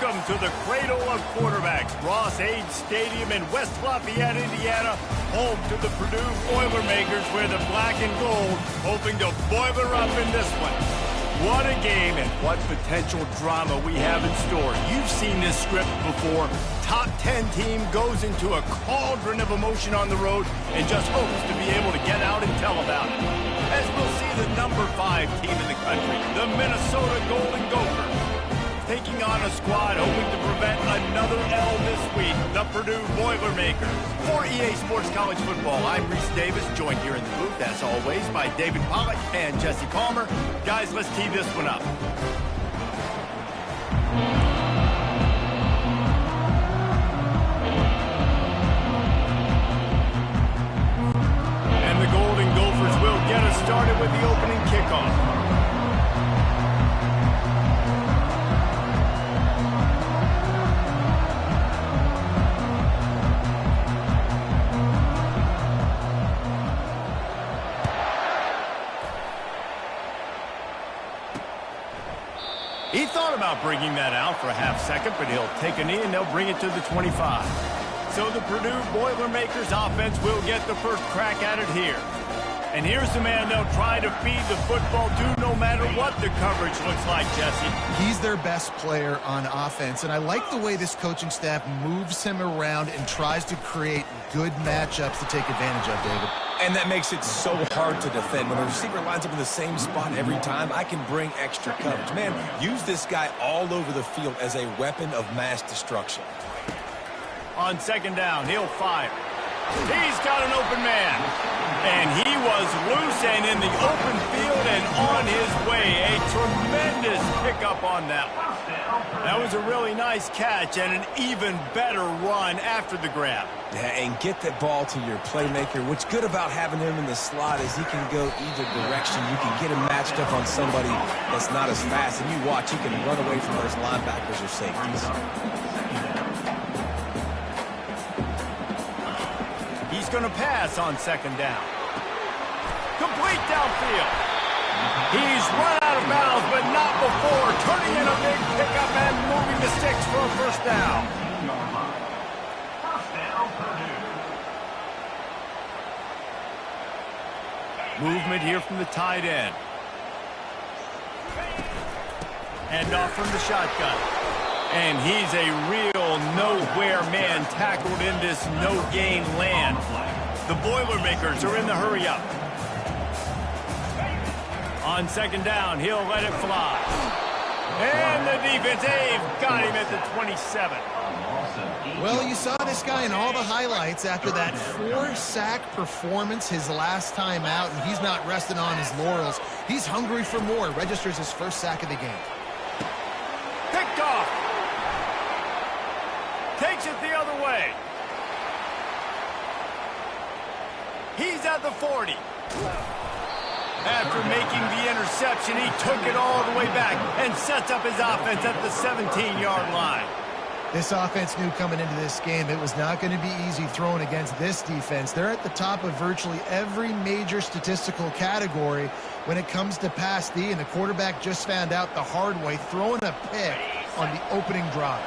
Welcome to the cradle of quarterbacks, Ross-Ade Stadium in West Lafayette, Indiana, home to the Purdue Boilermakers, where the black and gold hoping to boiler up in this one. What a game and what potential drama we have in store. You've seen this script before. Top 10 team goes into a cauldron of emotion on the road and just hopes to be able to get out and tell about it. As we'll see the number 5 team in the country, the Minnesota Golden Gophers, taking on a squad hoping to prevent another L this week, the Purdue Boilermakers. For EA Sports College Football, I'm Reese Davis, joined here in the booth, as always, by David Pollack and Jesse Palmer. Guys, let's tee this one up. And the Golden Gophers will get us started with the opening kickoff. He thought about bringing that out for a half second, but he'll take a knee and they'll bring it to the 25. So the Purdue Boilermakers offense will get the first crack at it here. And here's the man they'll try to feed the football to no matter what the coverage looks like, Jesse. He's their best player on offense, and I like the way this coaching staff moves him around and tries to create good matchups to take advantage of, David. And that makes it so hard to defend. When the receiver lines up in the same spot every time, I can bring extra coverage. Man, use this guy all over the field as a weapon of mass destruction. On second down, he'll fire. He's got an open man. And he was loose and in the open field and on his way. A tremendous pickup on that one. That was a really nice catch and an even better run after the grab. Yeah, and get that ball to your playmaker. What's good about having him in the slot is he can go either direction. You can get him matched up on somebody that's not as fast. And you watch, he can run away from those linebackers or safeties. He's going to pass on second down. Complete downfield. He's run out of bounds, but not before turning in a big pickup and moving the sticks for a first down. Movement here from the tight end. Hand off from the shotgun. And he's a real nowhere man tackled in this no-gain land. The Boilermakers are in the hurry-up. On second down, he'll let it fly. And the defense, they've got him at the 27. Well, you saw this guy in all the highlights after that 4-sack performance his last time out, and he's not resting on his laurels. He's hungry for more. Registers his first sack of the game. Picked off. Takes it the other way. He's at the 40. After making the interception, he took it all the way back and sets up his offense at the 17-yard line. This offense knew coming into this game it was not going to be easy throwing against this defense. They're at the top of virtually every major statistical category when it comes to pass D, and the quarterback just found out the hard way, throwing a pick on the opening drive.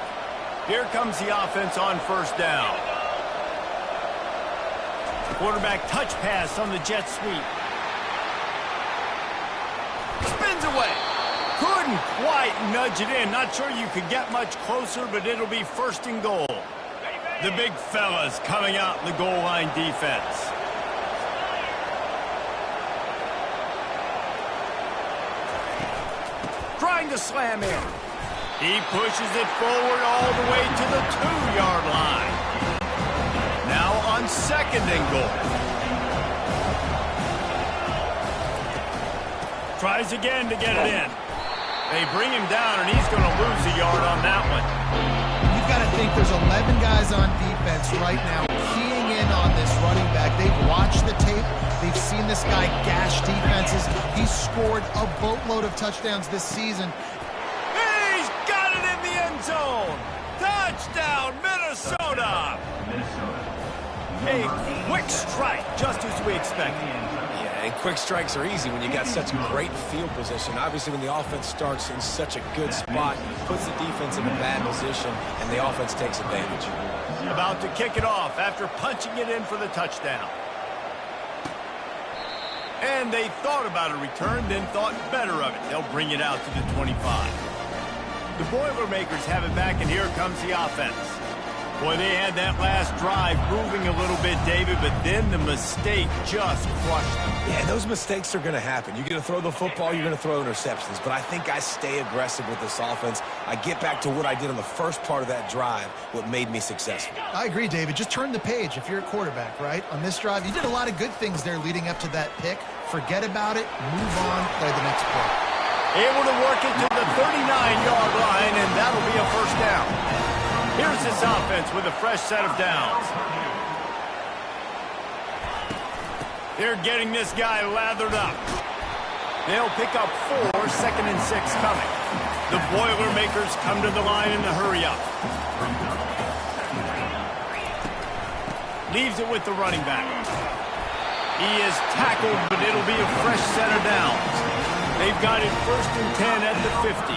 Here comes the offense on first down. Quarterback touch pass on the jet sweep. Spins away. Couldn't quite nudge it in. Not sure you could get much closer, but it'll be first and goal. The big fellas coming out in the goal line defense. Trying to slam in. He pushes it forward all the way to the 2-yard line. Now on second and goal. Tries again to get it in. They bring him down, and he's going to lose a yard on that one. You've got to think there's 11 guys on defense right now keying in on this running back. They've watched the tape. They've seen this guy gash defenses. He's scored a boatload of touchdowns this season. He's got it in the end zone. Touchdown, Minnesota. A quick strike, just as we expected. Yeah, And quick strikes are easy when you got such great field position. Obviously, when the offense starts in such a good spot, puts the defense in a bad position, and the offense takes advantage. About to kick it off after punching it in for the touchdown. And they thought about a return, then thought better of it. They'll bring it out to the 25. The Boilermakers have it back, and here comes the offense. Boy, they had that last drive moving a little bit, David, but then the mistake just crushed them. Yeah, those mistakes are going to happen. You're going to throw the football, you're going to throw interceptions. But I think I stay aggressive with this offense. I get back to what I did on the first part of that drive, what made me successful. I agree, David. Just turn the page if you're a quarterback, right? On this drive, you did a lot of good things there leading up to that pick. Forget about it, move on, play the next play. Able to work it to the 39-yard line, and that'll be a first down. Here's this offense with a fresh set of downs. They're getting this guy lathered up. They'll pick up 4, 2nd and 6 coming. The Boilermakers come to the line in the hurry-up. Leaves it with the running back. He is tackled, but it'll be a fresh set of downs. They've got it 1st and 10 at the 50.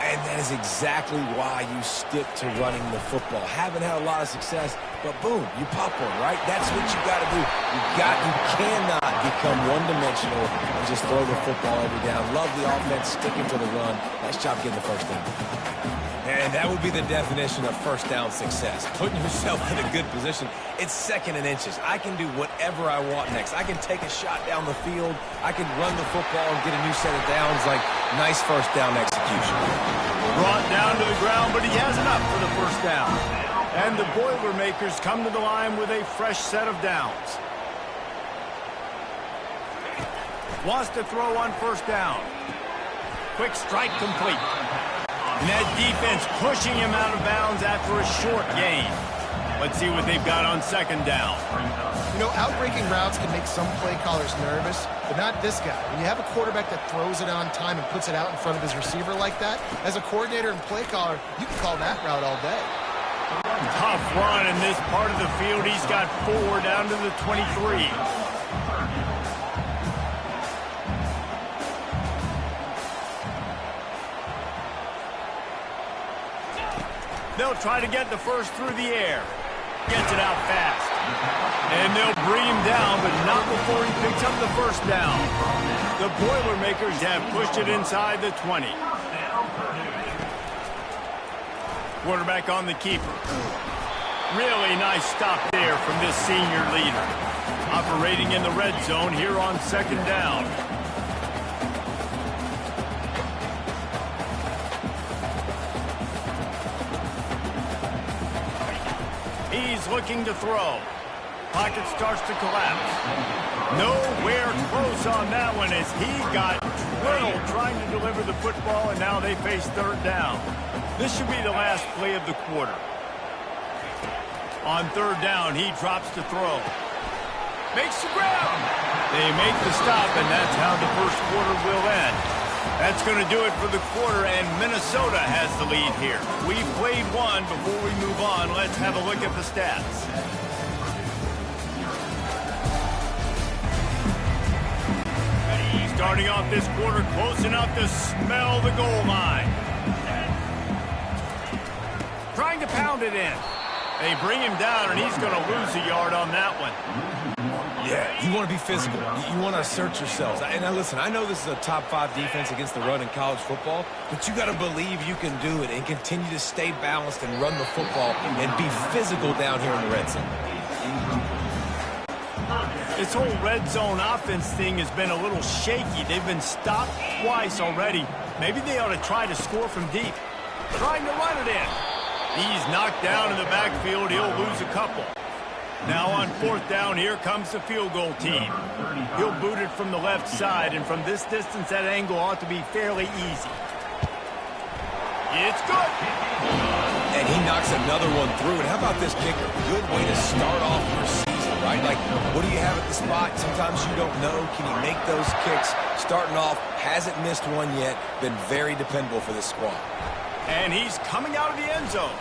And that is exactly why you stick to running the football. Haven't had a lot of success, but boom, you pop one, right? That's what you got to do. You cannot become one-dimensional and just throw the football every down. Love the offense, sticking to the run. Nice job getting the first down. And that would be the definition of first down success. Putting yourself in a good position. It's 2nd and inches. I can do whatever I want next. I can take a shot down the field. I can run the football and get a new set of downs. Like, nice first down execution. Brought down to the ground, but he has enough for the first down. And the Boilermakers come to the line with a fresh set of downs. Wants to throw on first down. Quick strike complete. And that defense pushing him out of bounds after a short gain. Let's see what they've got on 2nd down. You know, outbreaking routes can make some play callers nervous, but not this guy. When you have a quarterback that throws it on time and puts it out in front of his receiver like that, as a coordinator and play caller, you can call that route all day. Tough run in this part of the field. He's got 4 down to the 23. They'll try to get the first through the air. Gets it out fast. And they'll bring him down, but not before he picks up the first down. The Boilermakers have pushed it inside the 20. Quarterback on the keeper. Really nice stop there from this senior leader. Operating in the red zone here on 2nd down. He's looking to throw. Pocket starts to collapse. Nowhere close on that one as he got drilled trying to deliver the football, and now they face 3rd down. This should be the last play of the quarter. On 3rd down, he drops to throw. Makes the grab. They make the stop, and that's how the first quarter will end. That's going to do it for the quarter, and Minnesota has the lead here. We played one. Before we move on, let's have a look at the stats. Starting off this quarter close enough to smell the goal line. Trying to pound it in. They bring him down, and he's going to lose a yard on that one. Yeah, you want to be physical. You want to assert yourselves. And now listen, I know this is a top 5 defense against the run in college football, but you got to believe you can do it and continue to stay balanced and run the football and be physical down here in the red zone. This whole red zone offense thing has been a little shaky. They've been stopped twice already. Maybe they ought to try to score from deep. Trying to run it in. He's knocked down in the backfield. He'll lose a couple. Now on 4th down, here comes the field goal team. He'll boot it from the left side, and from this distance, that angle ought to be fairly easy. It's good. And he knocks another one through. And how about this kicker? Good way to start off your season, right? Like, what do you have at the spot? Sometimes you don't know. Can he make those kicks? Starting off, hasn't missed one yet. Been very dependable for this squad. And he's coming out of the end zone.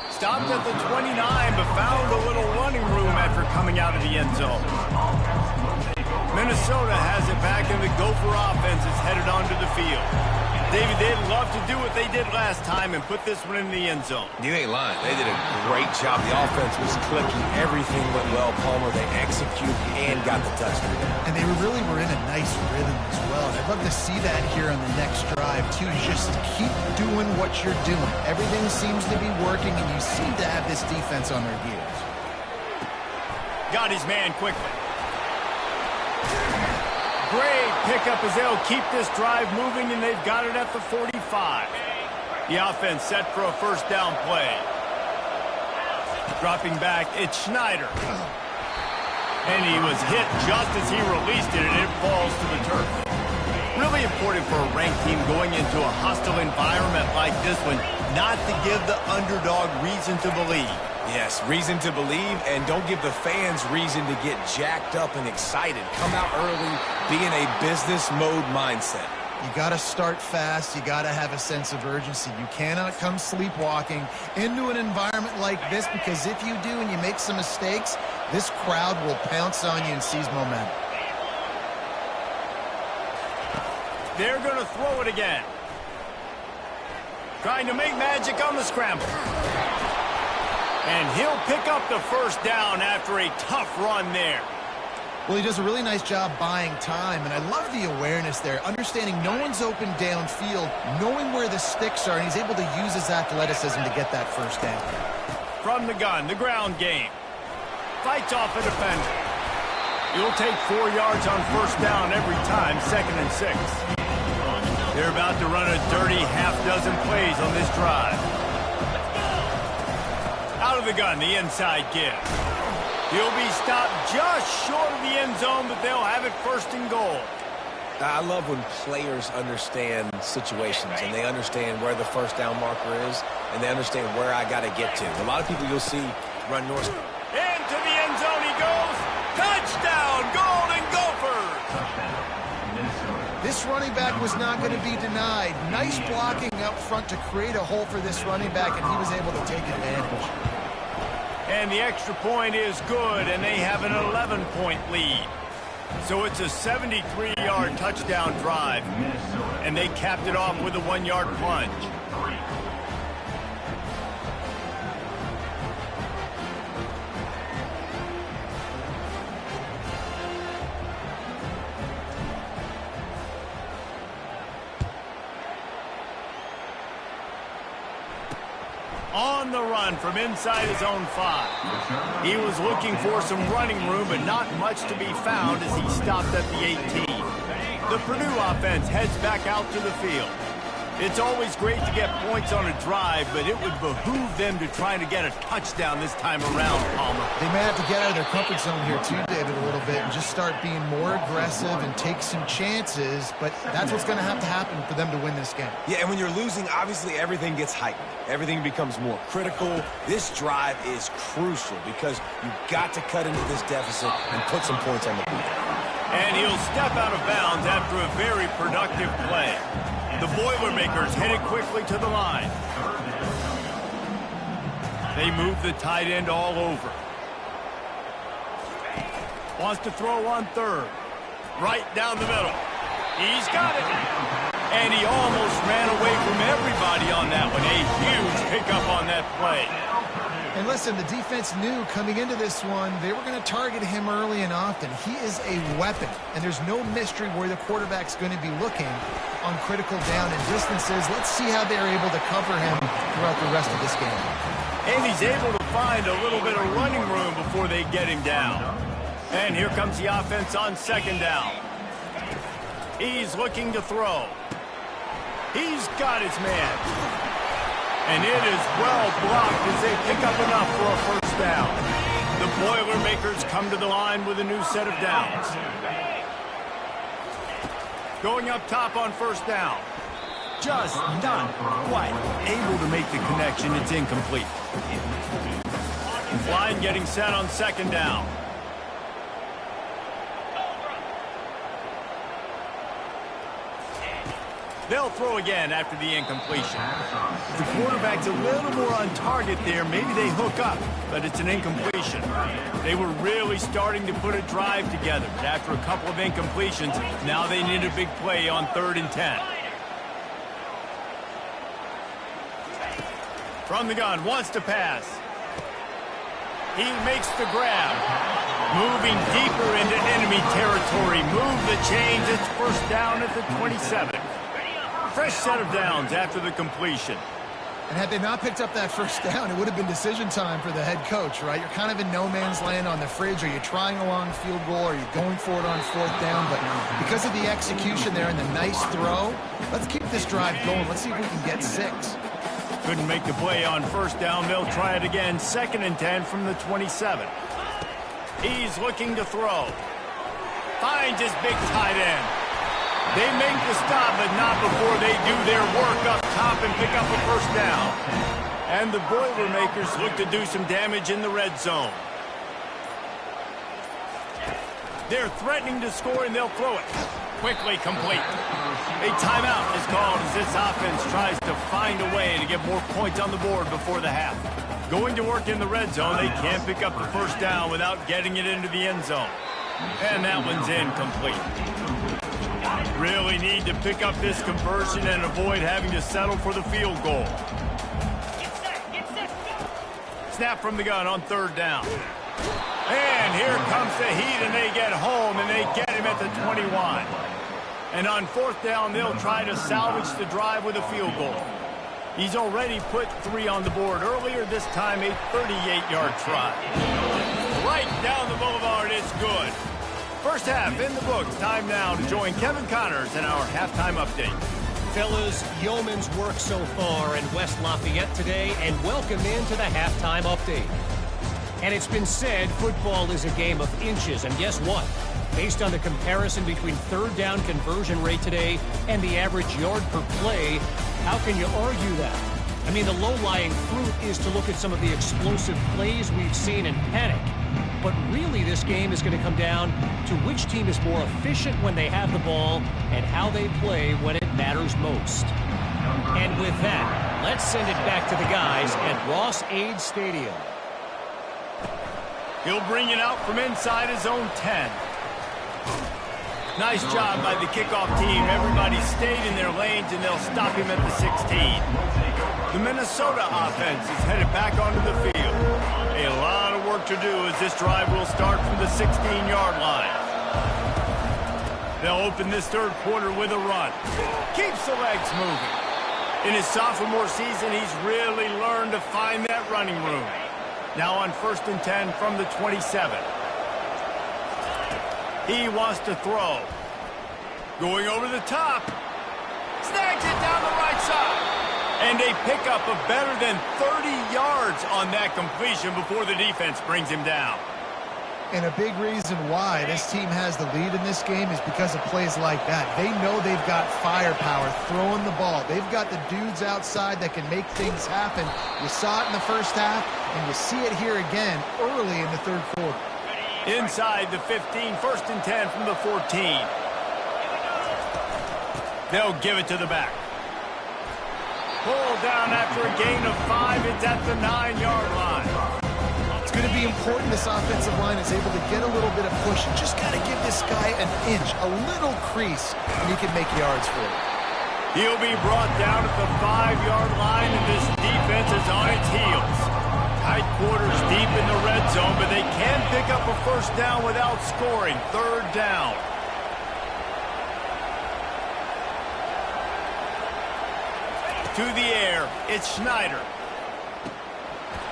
Stopped at the 29, but found a little running room after coming out of the end zone. Minnesota has it back, and the Gopher offense is headed onto the field. David, they'd love to do what they did last time and put this one in the end zone. You ain't lying. They did a great job. The offense was clicking. Everything went well, Palmer. They executed and got the touchdown. And they really were in a nice rhythm as well. And I'd love to see that here on the next drive, too. Just keep doing what you're doing. Everything seems to be working, and you seem to have this defense on their heels. Got his man quickly. Great pickup as they'll keep this drive moving, and they've got it at the 45. The offense set for a first down play. Dropping back, it's Schneider. And he was hit just as he released it, and it falls to the turf. Really important for a ranked team going into a hostile environment like this one, not to give the underdog reason to believe. Yes, reason to believe, and don't give the fans reason to get jacked up and excited. Come out early, be in a business mode mindset. You got to start fast. You got to have a sense of urgency. You cannot come sleepwalking into an environment like this, because if you do and you make some mistakes, this crowd will pounce on you and seize momentum. They're going to throw it again. Trying to make magic on the scramble. And he'll pick up the first down after a tough run there. Well, he does a really nice job buying time, and I love the awareness there, understanding no one's open downfield, knowing where the sticks are, and he's able to use his athleticism to get that first down. From the gun, the ground game. Fights off a defender. He'll take 4 yards on first down every time, 2nd and 6. They're about to run a dirty half-dozen plays on this drive. Out of the gun, the inside give. He'll be stopped just short of the end zone, but they'll have it 1st and goal. I love when players understand situations and they understand where the first down marker is and they understand where I got to get to. A lot of people you'll see run north. Into the end zone he goes. Touchdown, Golden Gophers! This running back was not going to be denied. Nice blocking up front to create a hole for this running back, and he was able to take advantage. And the extra point is good, and they have an 11-point lead. So it's a 73-yard touchdown drive, and they capped it off with a 1-yard plunge. On the run from inside his own 5. He was looking for some running room, but not much to be found as he stopped at the 18. The Purdue offense heads back out to the field. It's always great to get points on a drive, but it would behoove them to try to get a touchdown this time around, Palmer. They may have to get out of their comfort zone here too, David, a little bit, and just start being more aggressive and take some chances, but that's what's going to happen for them to win this game. Yeah, and when you're losing, obviously everything gets heightened. Everything becomes more critical. This drive is crucial because you've got to cut into this deficit and put some points on the board. And he'll step out of bounds after a very productive play. The Boilermakers headed quickly to the line. They move the tight end all over. Wants to throw on 3rd. Right down the middle. He's got it. And he almost ran away from everybody on that one. A huge pickup on that play. And listen, the defense knew coming into this one, they were going to target him early and often. He is a weapon, and there's no mystery where the quarterback's going to be looking on critical down and distances. Let's see how they're able to cover him throughout the rest of this game. And he's able to find a little bit of running room before they get him down. And here comes the offense on 2nd down. He's looking to throw. He's got his man. And it is well blocked as they pick up enough for a first down. The Boilermakers come to the line with a new set of downs. Going up top on first down. Just not quite able to make the connection. It's incomplete. Line getting set on 2nd down. They'll throw again after the incompletion. If the quarterback's a little more on target there, maybe they hook up, but it's an incompletion. They were really starting to put a drive together, but after a couple of incompletions, now they need a big play on 3rd and 10. From the gun, wants to pass. He makes the grab. Moving deeper into enemy territory. Move the chains. It's first down at the 27. Fresh set of downs after the completion. And had they not picked up that first down, it would have been decision time for the head coach, right? You're kind of in no man's land on the fridge. Are you trying a long field goal? Are you going for it on 4th down? But because of the execution there and the nice throw, let's keep this drive going. Let's see if we can get 6. Couldn't make the play on 1st down. They'll try it again. 2nd and 10 from the 27. He's looking to throw. Finds his big tight end. They make the stop, but not before they do their work up top and pick up a 1st down. And the Boilermakers look to do some damage in the red zone. They're threatening to score, and they'll throw it. Quickly complete. A timeout is called as this offense tries to find a way to get more points on the board before the half. Going to work in the red zone, they can't pick up the 1st down without getting it into the end zone. And that one's incomplete. Really need to pick up this conversion and avoid having to settle for the field goal. Snap from the gun on 3rd down. And here comes the heat, and they get home, and they get him at the 21. And on 4th down, they'll try to salvage the drive with a field goal. He's already put 3 on the board earlier, this time a 38-yard try. Right down the boulevard, it's good. First half in the books. Time now to join Kevin Connors in our halftime update. Fellas, yeoman's work so far in West Lafayette today, and welcome into the halftime update. And it's been said football is a game of inches, and guess what? Based on the comparison between 3rd down conversion rate today and the average yard per play, how can you argue that? I mean, the low-lying fruit is to look at some of the explosive plays we've seen in panic. But really, this game is going to come down to which team is more efficient when they have the ball and how they play when it matters most. And with that, let's send it back to the guys at Ross-Ade Stadium. He'll bring it out from inside his own 10. Nice job by the kickoff team. Everybody stayed in their lanes, and they'll stop him at the 16. The Minnesota offense is headed back onto the field. A lot of work to do as this drive will start from the 16-yard line. They'll open this 3rd quarter with a run. Keeps the legs moving. In his sophomore season, he's really learned to find that running room. Now on 1st and 10 from the 27. He wants to throw. Going over the top. Snags it down the right side. And a pickup of better than 30 yards on that completion before the defense brings him down. And a big reason why this team has the lead in this game is because of plays like that. They know they've got firepower throwing the ball. They've got the dudes outside that can make things happen. You saw it in the first half, and you see it here again early in the 3rd quarter. Inside the 15, 1st and 10 from the 14. They'll give it to the back. Pulled down after a gain of 5. It's at the 9-yard line. It's going to be important this offensive line is able to get a little bit of push and just kind of give this guy an inch, a little crease, and he can make yards for it. He'll be brought down at the 5-yard line, and this defense is on its heels. Tight quarters deep in the red zone, but they can pick up a 1st down without scoring. 3rd down. To the air, it's Schneider.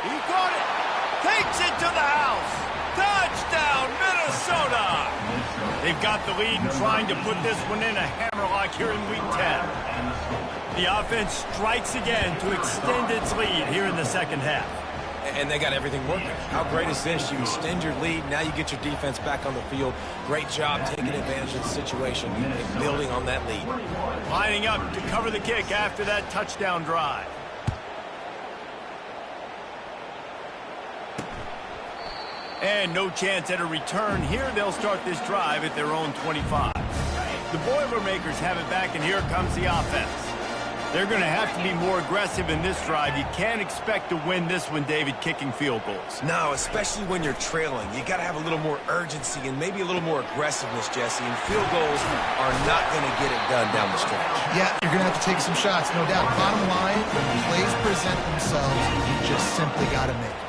He caught it. Takes it to the house. Touchdown, Minnesota! They've got the lead and trying to put this one in a hammerlock here in Week 10. The offense strikes again to extend its lead here in the 2nd half. And they got everything working. How great is this? You extend your lead, now you get your defense back on the field. Great job taking advantage of the situation and building on that lead. Lining up to cover the kick after that touchdown drive. And no chance at a return here. They'll start this drive at their own 25. The Boilermakers have it back, and here comes the offense. They're going to have to be more aggressive in this drive. You can't expect to win this one, David, kicking field goals. No, especially when you're trailing. You got to have a little more urgency and maybe a little more aggressiveness, Jesse. And field goals are not going to get it done down the stretch. Yeah, you're going to have to take some shots, no doubt. Bottom line, when plays present themselves, you just simply got to make it.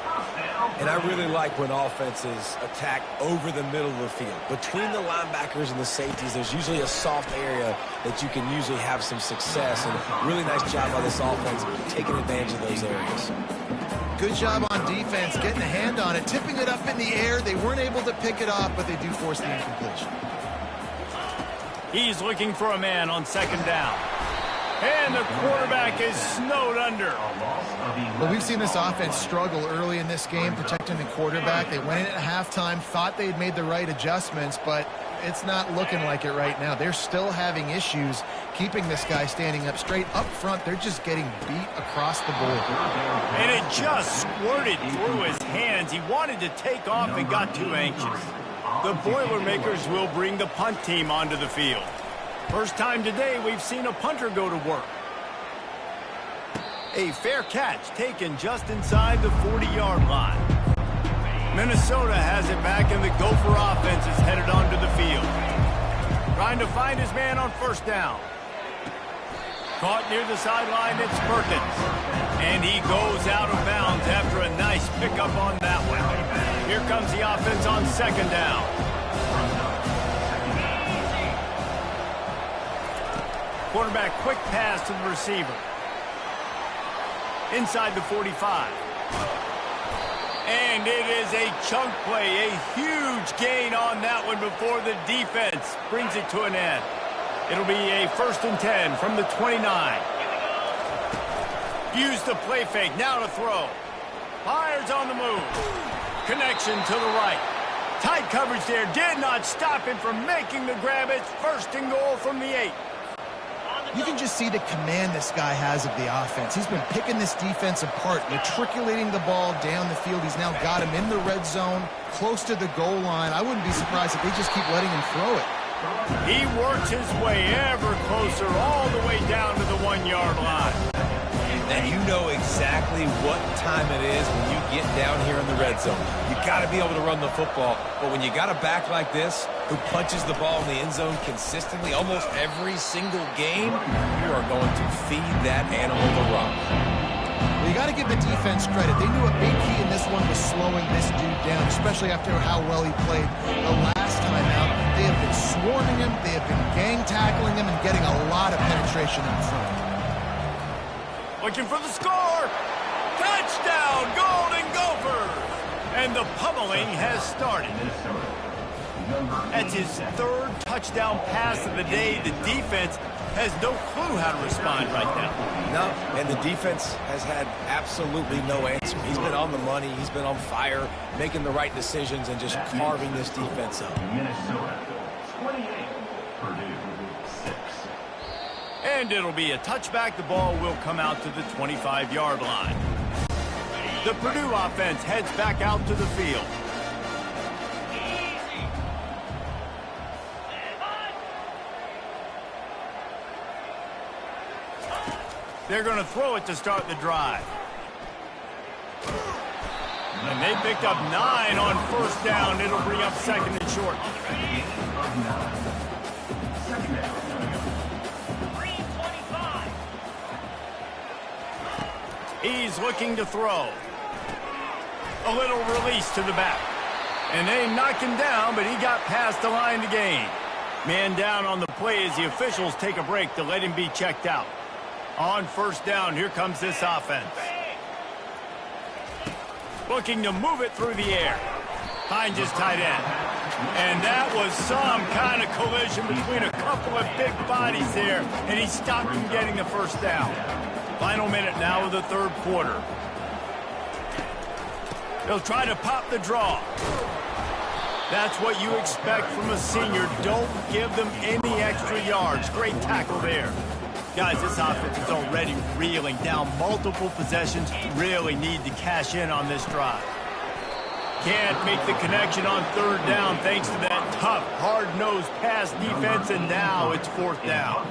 And I really like when offenses attack over the middle of the field. Between the linebackers and the safeties, there's usually a soft area that you can usually have some success. And a really nice job by this offense taking advantage of those areas. Good job on defense, getting a hand on it, tipping it up in the air. They weren't able to pick it off, but they do force the incompletion. He's looking for a man on second down. And the quarterback is snowed under. Well, we've seen this offense struggle early in this game protecting the quarterback. They went in at halftime, thought they'd made the right adjustments, but it's not looking like it right now. They're still having issues keeping this guy standing up straight. Up front, they're just getting beat across the board. And it just squirted through his hands. He wanted to take off and got too anxious. The Boilermakers will bring the punt team onto the field. First time today we've seen a punter go to work. A fair catch taken just inside the 40-yard line. Minnesota has it back, and the Gopher offense is headed onto the field. Trying to find his man on first down. Caught near the sideline, it's Perkins. And he goes out of bounds after a nice pickup on that one. Here comes the offense on second down. Quarterback quick pass to the receiver. Inside the 45. And it is a chunk play, a huge gain on that one before the defense brings it to an end. It'll be a 1st and 10 from the 29. Use the play fake, now to throw. Fires on the move. Connection to the right. Tight coverage there, did not stop him from making the grab. It's 1st and goal from the 8. You can just see the command this guy has of the offense. He's been picking this defense apart, matriculating the ball down the field. He's now got him in the red zone, close to the goal line. I wouldn't be surprised if they just keep letting him throw it. He works his way ever closer all the way down to the 1-yard line. And you know exactly what time it is when you get down here in the red zone. You got to be able to run the football, but when you got a back like this who punches the ball in the end zone consistently almost every single game, you are going to feed that animal the rock. Well, you got to give the defense credit. They knew a big key in this one was slowing this dude down, especially after how well he played the last time out. They have been swarming him, they have been gang tackling him, and getting a lot of penetration in front. Looking for the score. Touchdown, Golden Gophers! And the pummeling has started. That's his 3rd touchdown pass of the day. The defense has no clue how to respond right now. No, and the defense has had absolutely no answer. He's been on the money. He's been on fire, making the right decisions and just carving this defense up. Minnesota, 28, Purdue, 6. And it'll be a touchback. The ball will come out to the 25-yard line. The Purdue offense heads back out to the field. They're going to throw it to start the drive. And they picked up 9 on first down. It'll bring up 2nd and short. He's looking to throw. A little release to the back. And they knock him down, but he got past the line to gain. Man down on the play as the officials take a break to let him be checked out. On first down, here comes this offense. Looking to move it through the air. Finds his tight end. And that was some kind of collision between a couple of big bodies there, and he stopped him getting the first down. Final minute now of the 3rd quarter. They'll try to pop the draw. That's what you expect from a senior. Don't give them any extra yards. Great tackle there. Guys, this offense is already reeling down multiple possessions. Really need to cash in on this drive. can't make the connection on third down thanks to that tough, hard-nosed pass defense, and now it's fourth down.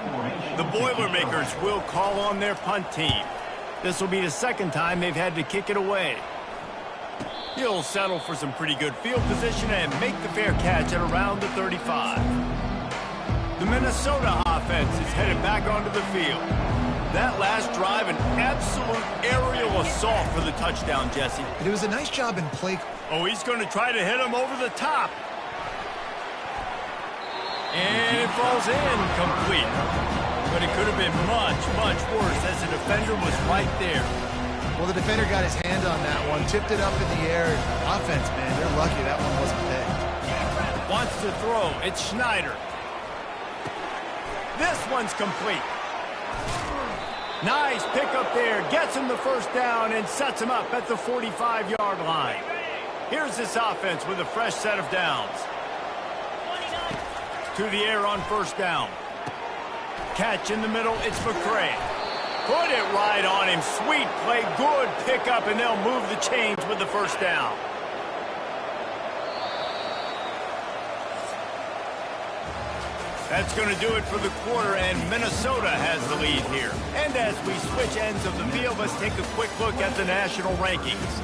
The Boilermakers will call on their punt team. This will be the second time they've had to kick it away. He'll settle for some pretty good field position and make the fair catch at around the 35. The Minnesota offense is headed back onto the field. That last drive, an absolute aerial assault for the touchdown, Jesse. It was a nice job in play. Oh, he's going to try to hit him over the top. And it falls in complete. But it could have been much, much worse as the defender was right there. Well, the defender got his hand on that one, tipped it up in the air. Offense, man, they're lucky that one wasn't picked. Wants to throw. It's Schneider. This one's complete. Nice pick up there. Gets him the first down and sets him up at the 45-yard line. Here's this offense with a fresh set of downs. To the air on first down. Catch in the middle. It's McCray. Put it right on him. Sweet play. Good pickup, and they'll move the chains with the first down. That's going to do it for the quarter, and Minnesota has the lead here. And as we switch ends of the field, let's take a quick look at the national rankings.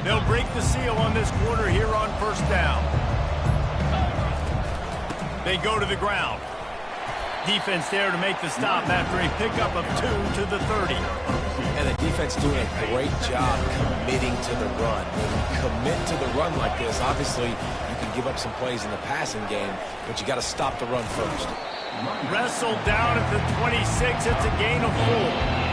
They'll break the seal on this quarter here on first down. They go to the ground. Defense there to make the stop after a pickup of 2 to the 30. And the defense doing a great job committing to the run. When you commit to the run like this, obviously you can give up some plays in the passing game, but you got to stop the run first. Wrestled down at the 26. It's a gain of 4.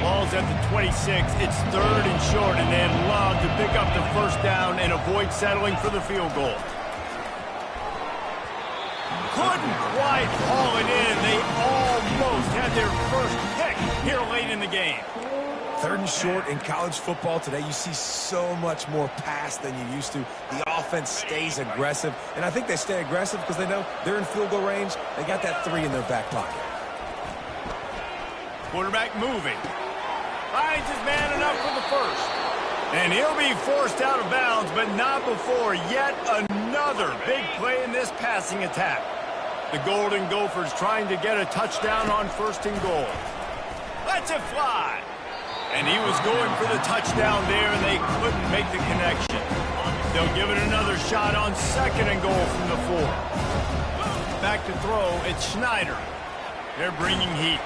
Ball's at the 26. It's third and short, and they'd love to pick up the first down and avoid settling for the field goal. Couldn't quite haul it in. They almost had their first pick here late in the game. Third and short in college football today, you see so much more pass than you used to. The offense stays aggressive, and I think they stay aggressive because they know they're in field goal range. They got that 3 in their back pocket. Quarterback moving. Finds his man enough for the first. And he'll be forced out of bounds, but not before yet another big play in this passing attack. The Golden Gophers trying to get a touchdown on first and goal. Lets it fly. And he was going for the touchdown there, and they couldn't make the connection. They'll give it another shot on second and goal from the 4. Back to throw, it's Schneider. They're bringing heat.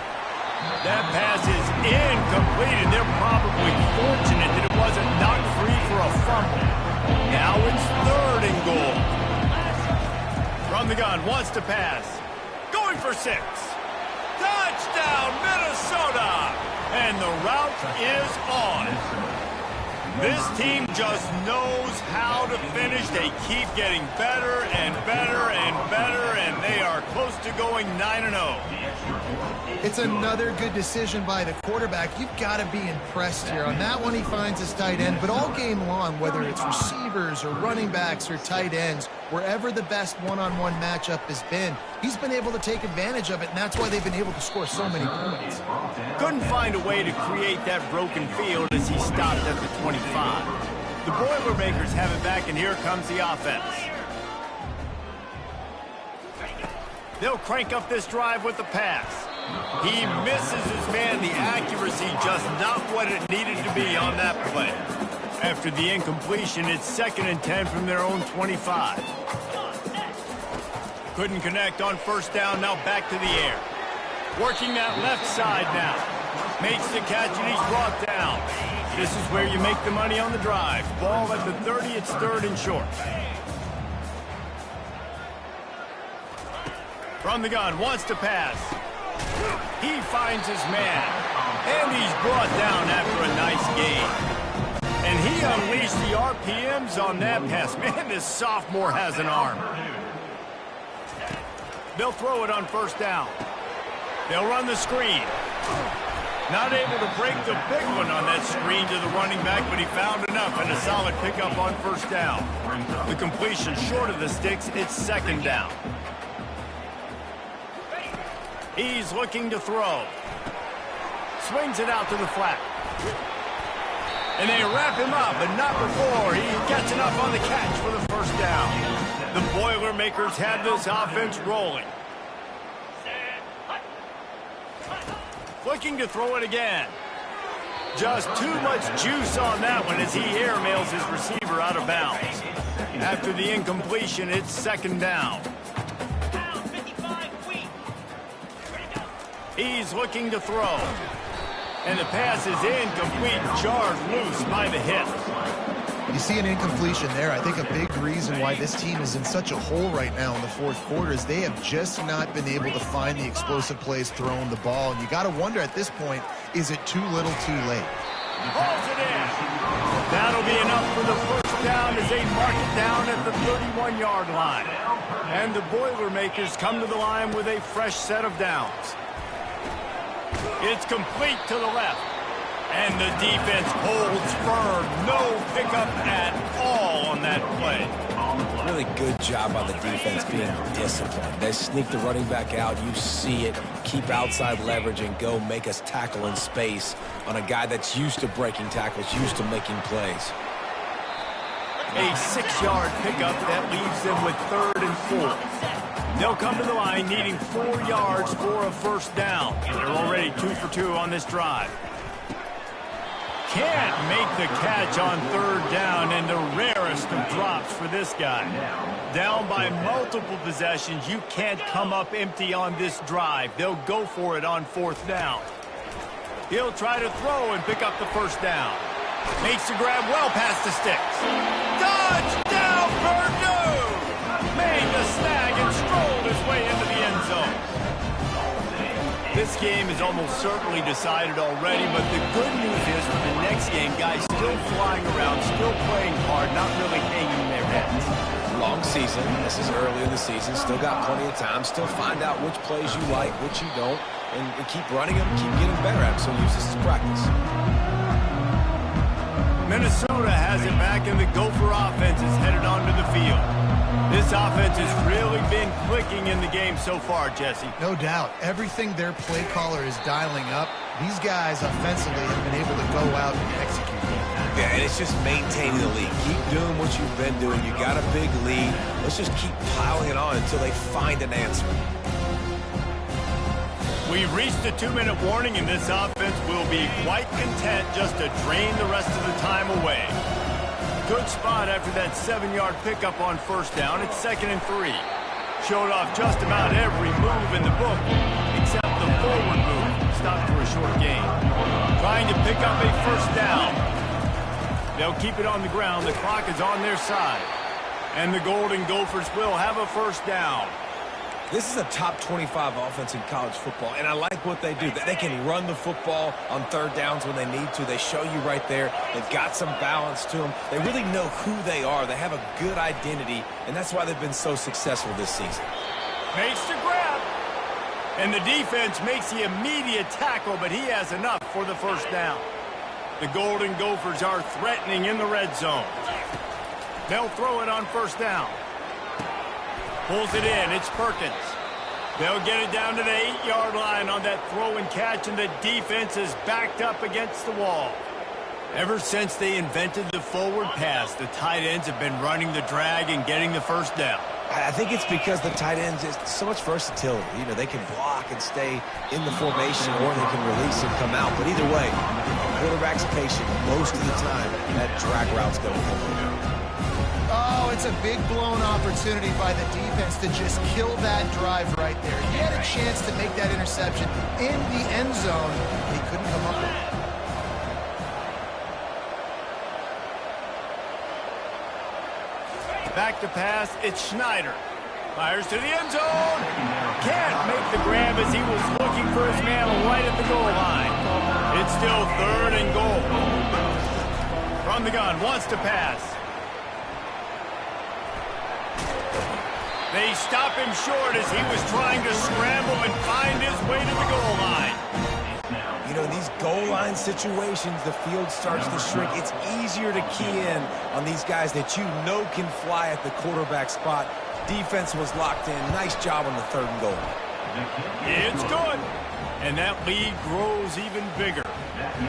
That pass is incomplete, and they're probably fortunate that it wasn't knocked free for a fumble. Now it's third and goal. From the gun, wants to pass. Going for 6. Touchdown, Minnesota! And the route is on. This team just knows how to finish. They keep getting better and better and better, and they are close to going 9-0. It's another good decision by the quarterback. You've got to be impressed here. On that one, he finds his tight end, but all game long, whether it's receivers or running backs or tight ends, wherever the best one-on-one matchup has been, he's been able to take advantage of it, and that's why they've been able to score so many points. Couldn't find a way to create that broken field as he stopped at the 25. The Boilermakers have it back, and here comes the offense. They'll crank up this drive with the pass. He misses his man. The accuracy just not what it needed to be on that play. After the incompletion, it's 2nd and 10 from their own 25. Couldn't connect on first down. Now back to the air. Working that left side now. Makes the catch, and he's brought down. This is where you make the money on the drive. Ball at the 30. It's third and short. From the gun, wants to pass. He finds his man. And he's brought down after a nice gain. And he unleashed the RPMs on that pass. Man, this sophomore has an arm. They'll throw it on first down. They'll run the screen. Not able to break the big one on that screen to the running back, but he found enough and a solid pickup on first down. The completion short of the sticks, it's second down. He's looking to throw. Swings it out to the flat. And they wrap him up, but not before he gets enough on the catch for the first down. The Boilermakers had this offense rolling. Looking to throw it again. Just too much juice on that one as he airmails his receiver out of bounds. After the incompletion, it's second down. He's looking to throw. And the pass is incomplete, jarred loose by the hit. You see an incompletion there. I think a big reason why this team is in such a hole right now in the fourth quarter is they have just not been able to find the explosive plays throwing the ball. And you got to wonder at this point, is it too little too late? Hauls it in. That'll be enough for the first down as they mark it down at the 31-yard line. And the Boilermakers come to the line with a fresh set of downs. It's complete to the left. And the defense holds firm. No pickup at all on that play. Really good job by the defense being disciplined. They sneak the running back out. You see it. Keep outside leverage and go make us tackle in space on a guy that's used to breaking tackles, used to making plays. A 6-yard pickup that leaves them with 3rd and 4. They'll come to the line needing 4 yards for a first down. They're already 2 for 2 on this drive. Can't make the catch on 3rd down, and the rarest of drops for this guy. Down by multiple possessions, you can't come up empty on this drive. They'll go for it on 4th down. He'll try to throw and pick up the first down. Makes the grab well past the sticks. Touchdown, Purdue! Made the snag and strolled his way into the end zone. This game is almost certainly decided already, but the good news is for the next game, guys still flying around, still playing hard, not really hanging their heads. Long season. This is early in the season. Still got plenty of time. Still find out which plays you like, which you don't, and keep running them, keep getting better at them. So use this as practice. Minnesota has it back, and the Gopher offense is headed onto the field. This offense has really been clicking in the game so far, Jesse. No doubt. Everything their play caller is dialing up, these guys offensively have been able to go out and execute. Yeah, and it's just maintaining the lead. Keep doing what you've been doing. You got a big lead. Let's just keep piling it on until they find an answer. We've reached a 2-minute warning, and this offense will be quite content just to drain the rest of the time away. Good spot after that 7-yard pickup on first down. It's 2nd and 3. Showed off just about every move in the book, except the forward move. Stopped for a short gain. Trying to pick up a first down. They'll keep it on the ground. The clock is on their side. And the Golden Gophers will have a first down. This is a top 25 offense in college football, and I like what they do. They can run the football on 3rd downs when they need to. They show you right there. They've got some balance to them. They really know who they are. They have a good identity, and that's why they've been so successful this season. Makes the grab. And the defense makes the immediate tackle, but he has enough for the first down. The Golden Gophers are threatening in the red zone. They'll throw it on first down. Pulls it in. It's Perkins. They'll get it down to the 8-yard line on that throw and catch, and the defense is backed up against the wall. Ever since they invented the forward pass, the tight ends have been running the drag and getting the first down. I think it's because the tight ends is so much versatility. You know, they can block and stay in the formation, or they can release and come out. But either way, the quarterback's patient most of the time. That drag route's going to come. Oh, it's a big blown opportunity by the defense to just kill that drive right there. He had a chance to make that interception in the end zone. He couldn't come up with it. Back to pass, it's Schneider. Fires to the end zone. Can't make the grab as he was looking for his man right at the goal line. It's still 3rd and goal. From the gun, wants to pass. They stop him short as he was trying to scramble and find his way to the goal line. You know, in these goal line situations, the field starts to shrink. It's easier to key in on these guys that you know can fly at the quarterback spot. Defense was locked in. Nice job on the 3rd and goal. It's good. And that lead grows even bigger.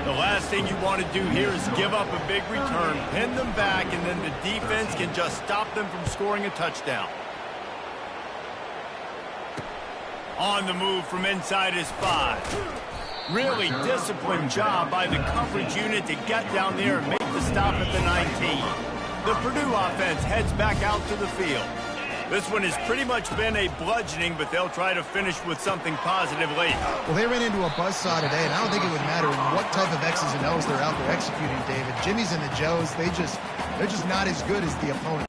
The last thing you want to do here is give up a big return, pin them back, and then the defense can just stop them from scoring a touchdown. On the move from inside his 5. Really disciplined job by the coverage unit to get down there and make the stop at the 19. The Purdue offense heads back out to the field. This one has pretty much been a bludgeoning, but they'll try to finish with something positive late. Well, they ran into a buzzsaw today, and I don't think it would matter what type of X's and O's they're out there executing, David. Jimmy's and the Joes, they're just not as good as the opponent.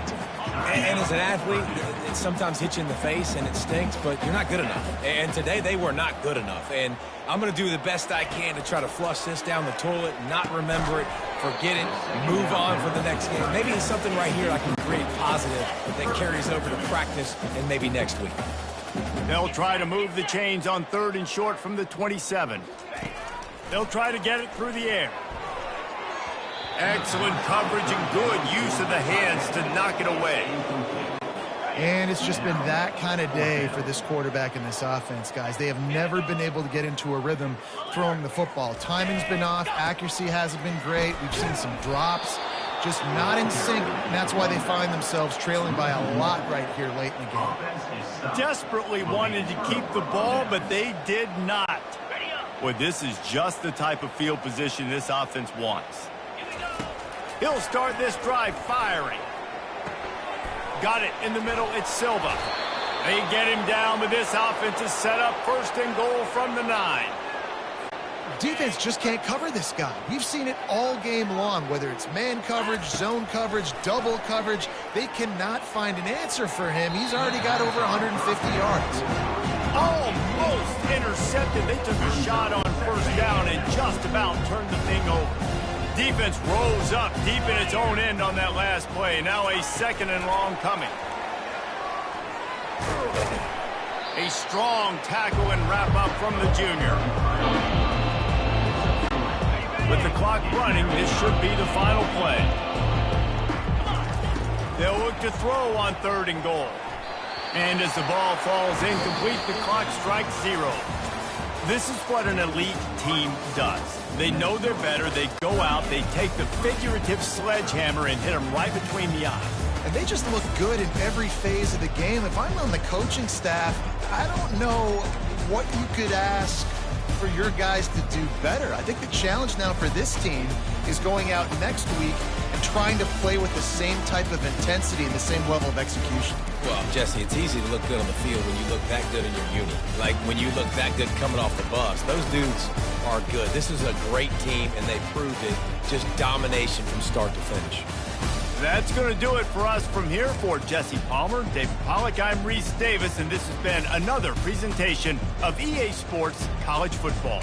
And as an athlete, it sometimes hits you in the face and it stinks, but you're not good enough. And today they were not good enough. And I'm going to do the best I can to try to flush this down the toilet, not remember it, forget it, move on for the next game. Maybe it's something right here I can create positive that carries over to practice and maybe next week. They'll try to move the chains on 3rd and short from the 27. They'll try to get it through the air. Excellent coverage and good use of the hands to knock it away. And it's just been that kind of day for this quarterback and this offense, guys. They have never been able to get into a rhythm throwing the football. Timing's been off. Accuracy hasn't been great. We've seen some drops. Just not in sync, and that's why they find themselves trailing by a lot right here late in the game. Desperately wanted to keep the ball, but they did not. Well, this is just the type of field position this offense wants. He'll start this drive firing. Got it in the middle. It's Silva. They get him down, but this offense is set up 1st and goal from the 9. Defense just can't cover this guy. We've seen it all game long, whether it's man coverage, zone coverage, double coverage. They cannot find an answer for him. He's already got over 150 yards. Almost intercepted. They took a shot on 1st down and just about turned the thing over. Defense rose up deep in its own end on that last play. Now a 2nd and long coming. A strong tackle and wrap up from the junior. With the clock running, this should be the final play. They'll look to throw on 3rd and goal. And as the ball falls incomplete, the clock strikes 0. This is what an elite team does. They know they're better. They go out. They take the figurative sledgehammer and hit them right between the eyes. And they just look good in every phase of the game. If I'm on the coaching staff, I don't know what you could ask for your guys to do better. I think the challenge now for this team is going out next week and trying to play with the same type of intensity and the same level of execution. Well, Jesse, it's easy to look good on the field when you look that good in your uni. Like when you look that good coming off the bus. Those dudes are good. This is a great team, and they proved it. Just domination from start to finish. That's going to do it for us from here. For Jesse Palmer, David Pollack, I'm Reese Davis, and this has been another presentation of EA Sports College Football.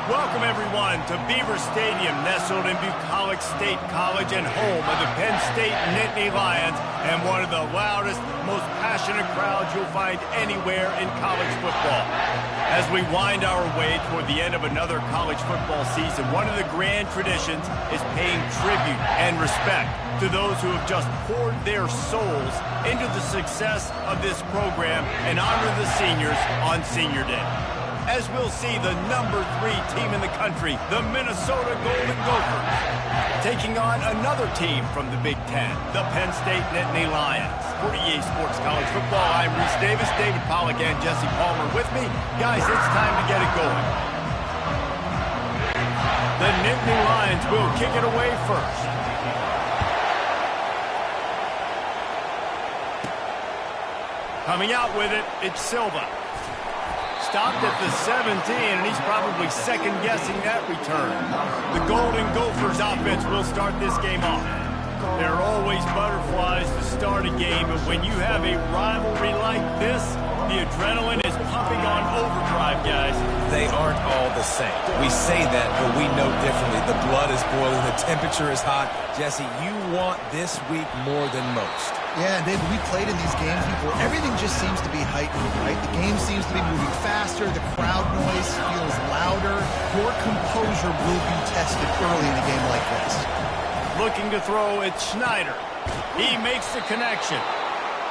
Welcome, everyone, to Beaver Stadium, nestled in Bucolic State College and home of the Penn State Nittany Lions, and one of the loudest, most passionate crowds you'll find anywhere in college football. As we wind our way toward the end of another college football season, one of the grand traditions is paying tribute and respect to those who have just poured their souls into the success of this program and honor the seniors on Senior Day. As we'll see the number 3 team in the country, the Minnesota Golden Gophers, taking on another team from the Big Ten, the Penn State Nittany Lions. For EA Sports College Football, I'm Reese Davis, David Pollack, and Jesse Palmer with me. Guys, it's time to get it going. The Nittany Lions will kick it away first. Coming out with it, it's Silva. Stopped at the 17, and he's probably second-guessing that return. The Golden Gophers offense will start this game off. There are always butterflies to start a game, but when you have a rivalry like this, the adrenaline is pumping on overdrive, guys. They aren't all the same. We say that, but we know differently. The blood is boiling. The temperature is hot. Jesse, you want this week more than most. Yeah, and David, we played in these games before. Everything just seems to be heightened, right? The game seems to be moving faster. The crowd noise feels louder. Your composure will be tested early in a game like this. Looking to throw, it's Schneider. He makes the connection.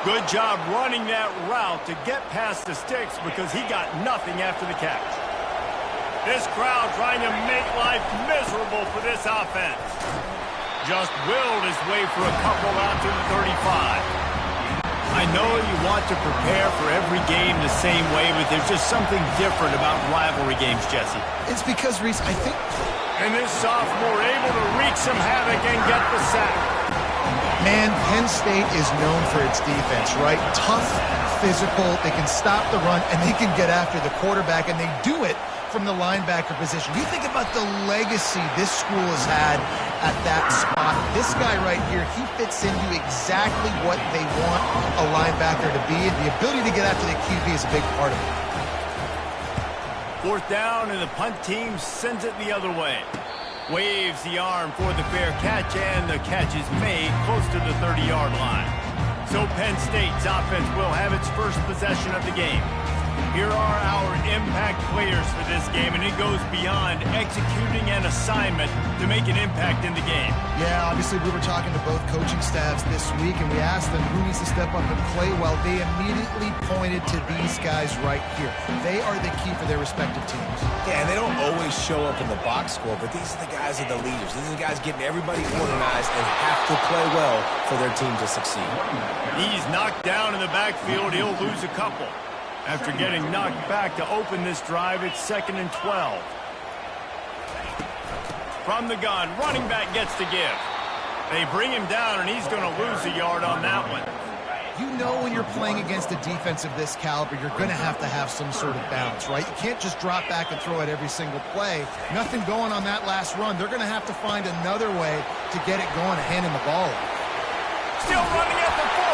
Good job running that route to get past the sticks because he got nothing after the catch. This crowd trying to make life miserable for this offense. Just willed his way for a couple out to the 35. I know you want to prepare for every game the same way, but there's just something different about rivalry games, Jesse. It's because, Reese, I think... And this sophomore able to wreak some havoc and get the sack. Man, Penn State is known for its defense, right? Tough, physical, they can stop the run, and they can get after the quarterback, and they do it from the linebacker position. You think about the legacy this school has had at that spot. This guy right here, he fits into exactly what they want a linebacker to be, and the ability to get after the QB is a big part of it. Fourth down, and the punt team sends it the other way. Waves the arm for the fair catch, and the catch is made close to the 30-yard line. So Penn State's offense will have its first possession of the game. Here are our impact players for this game, and it goes beyond executing an assignment to make an impact in the game. Yeah, obviously we were talking to both coaching staffs this week, and we asked them who needs to step up and play well. They immediately pointed to these guys right here. They are the key for their respective teams. Yeah, and they don't always show up in the box score, but these are the guys that are the leaders. These are the guys getting everybody organized and have to play well for their team to succeed. He's knocked down in the backfield. He'll lose a couple. After getting knocked back to open this drive, it's 2nd and 12. From the gun, running back gets to give. They bring him down, and he's going to lose a yard on that one. You know when you're playing against a defense of this caliber, you're going to have some sort of balance, right? You can't just drop back and throw it every single play. Nothing going on that last run. They're going to have to find another way to get it going and hand him the ball. Still running at the 40.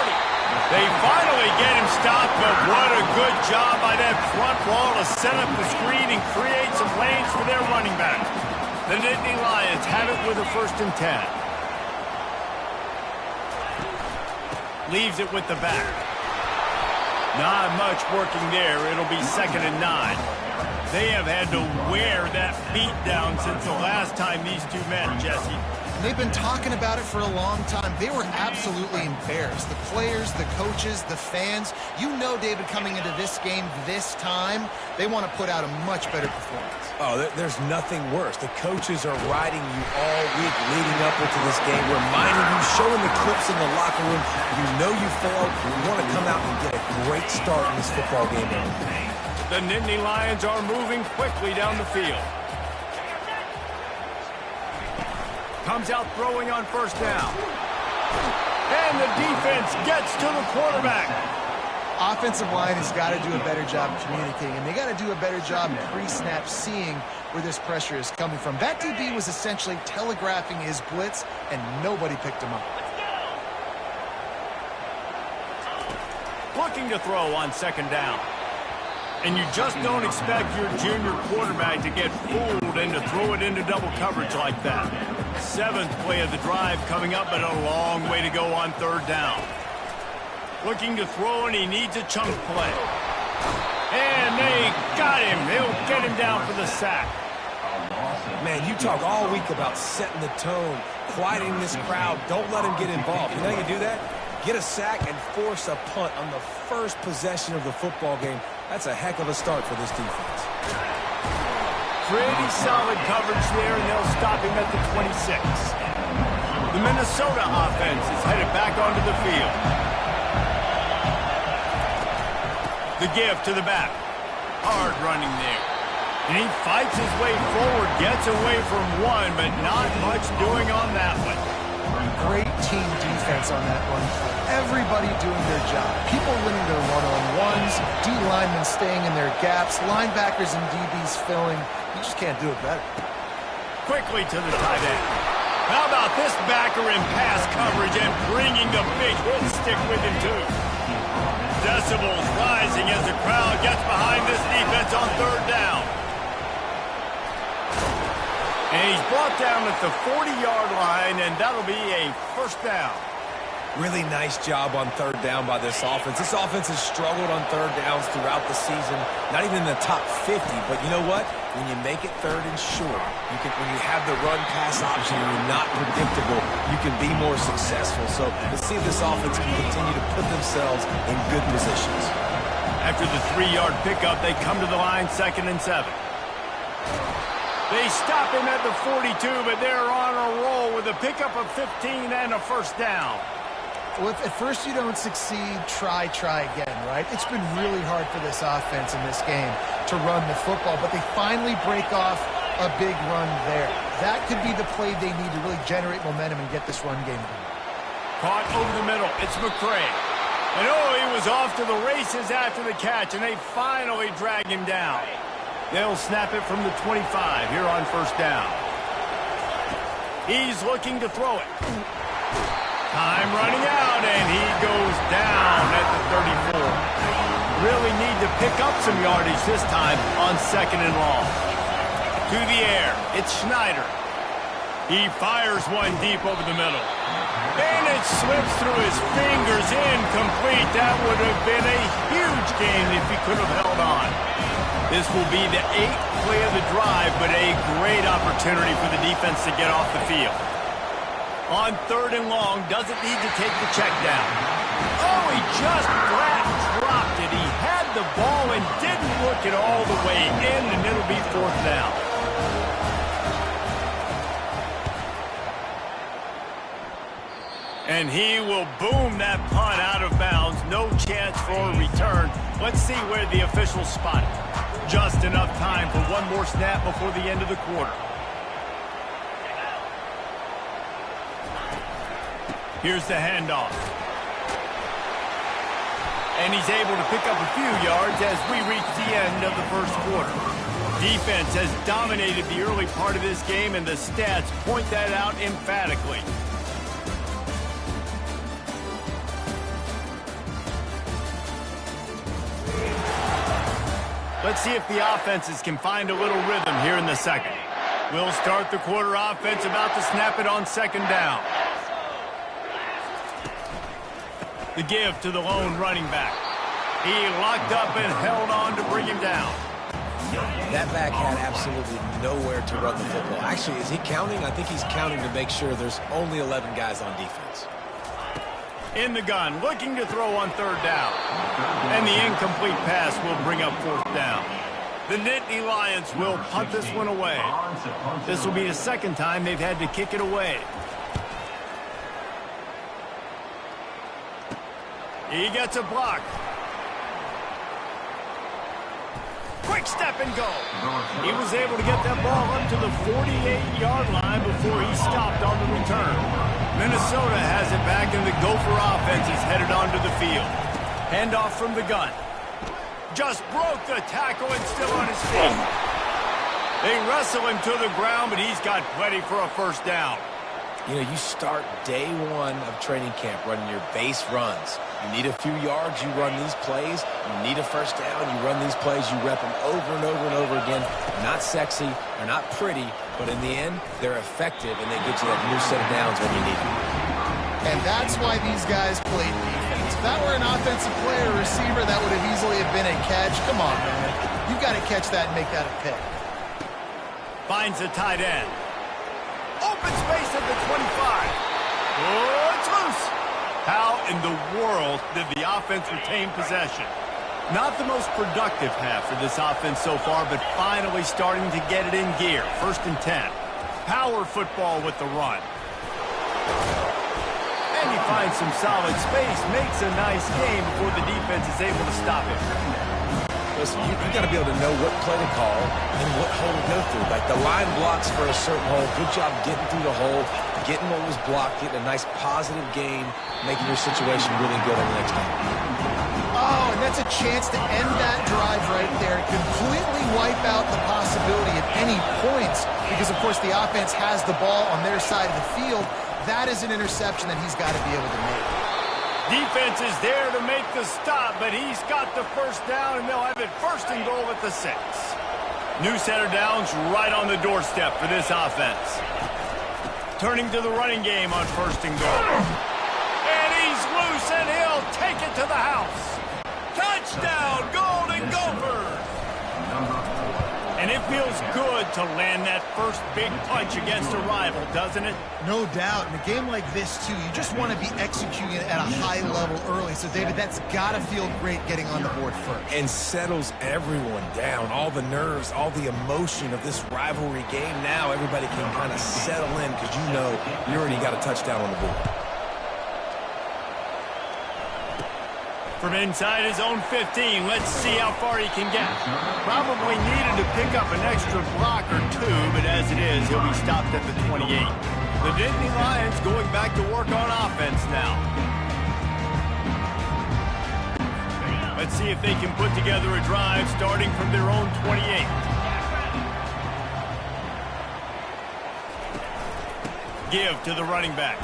They finally get him stopped, but what a good job by that front wall to set up the screen and create some lanes for their running back. The Nittany Lions have it with a 1st and 10. Leaves it with the back. Not much working there. It'll be 2nd and 9. They have had to wear that beat down since the last time these two met, Jesse. They've been talking about it for a long time. They were absolutely embarrassed. The players, the coaches, the fans. You know, David, coming into this game this time, they want to put out a much better performance. Oh, there's nothing worse. The coaches are riding you all week leading up into this game, reminding you, showing the clips in the locker room. You know you failed. You want to come out and get a great start in this football game. The Nittany Lions are moving quickly down the field. Comes out throwing on 1st down. And the defense gets to the quarterback. Offensive line has got to do a better job communicating, and they got to do a better job pre-snap seeing where this pressure is coming from. That DB was essentially telegraphing his blitz, and nobody picked him up. Looking to throw on 2nd down. And you just don't expect your junior quarterback to get fooled and to throw it into double coverage like that. 7th play of the drive coming up, but a long way to go on 3rd down. Looking to throw, and he needs a chunk play. And they got him. They'll get him down for the sack. Man, you talk all week about setting the tone, quieting this crowd. Don't let him get involved. You know how you do that? Get a sack and force a punt on the first possession of the football game. That's a heck of a start for this defense. Pretty solid coverage there, and they'll stop him at the 26. The Minnesota offense is headed back onto the field. The give to the back. Hard running there. And he fights his way forward, gets away from one, but not much doing on that one. Great team defense on that one. Everybody doing their job. People winning their one-on-ones, D linemen staying in their gaps, linebackers and DBs filling. You just can't do it better. Quickly to the tight end. How about this backer in pass coverage and bringing the big hit stick with him too? Decibels rising as the crowd gets behind this defense on 3rd down. And he's brought down at the 40-yard line, and that'll be a 1st down. Really nice job on third down by this offense. This offense has struggled on third downs throughout the season. Not even in the top 50, but you know what? When you make it third and short, when you have the run-pass option and you're not predictable, you can be more successful. So let's see if this offense can continue to put themselves in good positions. After the 3-yard pickup, they come to the line 2nd and 7. They stop him at the 42, but they're on a roll with a pickup of 15 and a first down. Well, if at first you don't succeed, try again, right? It's been really hard for this offense in this game to run the football, but they finally break off a big run there. That could be the play they need to really generate momentum and get this run game going. Caught over the middle. It's McCray. And he was off to the races after the catch, and they finally drag him down. They'll snap it from the 25 here on first down. He's looking to throw it. Time running out, and he goes down at the 34. Really need to pick up some yardage this time on 2nd and long. To the air, it's Schneider. He fires one deep over the middle. And it slips through his fingers, incomplete. That would have been a huge gain if he could have held on. This will be the 8th play of the drive, but a great opportunity for the defense to get off the field. On 3rd and long, doesn't need to take the check down. He just flat dropped it. He had the ball and didn't look it all the way in, and it'll be 4th down. And he will boom that punt out of bounds. No chance for a return. Let's see where the officials spot it. Just enough time for one more snap before the end of the quarter. Here's the handoff. And he's able to pick up a few yards as we reach the end of the first quarter. Defense has dominated the early part of this game, and the stats point that out emphatically. Let's see if the offenses can find a little rhythm here in the second. We'll start the quarter offense about to snap it on 2nd down. The give to the lone running back. He locked up and held on to bring him down. That back had absolutely nowhere to run the football. Actually, is he counting? I think he's counting to make sure there's only 11 guys on defense. In the gun, looking to throw on 3rd down. And the incomplete pass will bring up 4th down. The Nittany Lions will punt this one away. This will be the 2nd time they've had to kick it away. He gets a block. Quick step and go. He was able to get that ball up to the 48-yard line before he stopped on the return. Minnesota has it back, and the Gopher offense is headed onto the field. Handoff from the gun. Just broke the tackle and still on his feet. They wrestle him to the ground, but he's got plenty for a first down. You know, you start day one of training camp running your base runs. You need a few yards, you run these plays. You need a first down, you run these plays. You rep them over and over and over again. They're not sexy, they're not pretty, but in the end, they're effective, and they get you that new set of downs when you need them. And that's why these guys played defense. If that were an offensive player or receiver, that would have easily have been a catch. Come on, man. You've got to catch that and make that a pick. Finds a tight end. Open space at the 25. Oh, it's loose. How in the world did the offense retain possession? Not the most productive half for this offense so far, but finally starting to get it in gear. 1st and 10. Power football with the run. And he finds some solid space, makes a nice game before the defense is able to stop him. Listen, you got to be able to know what play to call and what hole to go through. Like the line blocks for a certain hole. Good job getting through the hole, getting what was blocked, getting a nice positive gain, making your situation really good on the next time. Oh, and that's a chance to end that drive right there. Completely wipe out the possibility of any points because, of course, the offense has the ball on their side of the field. That is an interception that he's got to be able to make. Defense is there to make the stop, but he's got the first down, and they'll have it 1st and goal at the 6. New set of downs right on the doorstep for this offense. Turning to the running game on 1st and goal. And he feels good to land that first big punch against a rival, doesn't it? No doubt. In a game like this, too, you just want to be executing it at a high level early. So, David, that's got to feel great getting on the board first. And settles everyone down. All the nerves, all the emotion of this rivalry game. Now everybody can kind of settle in because you know you already got a touchdown on the board. From inside his own 15, let's see how far he can get. Probably needed to pick up an extra block or two, but as it is, he'll be stopped at the 28. The Dynasty Lions going back to work on offense now. Let's see if they can put together a drive starting from their own 28. Give to the running back.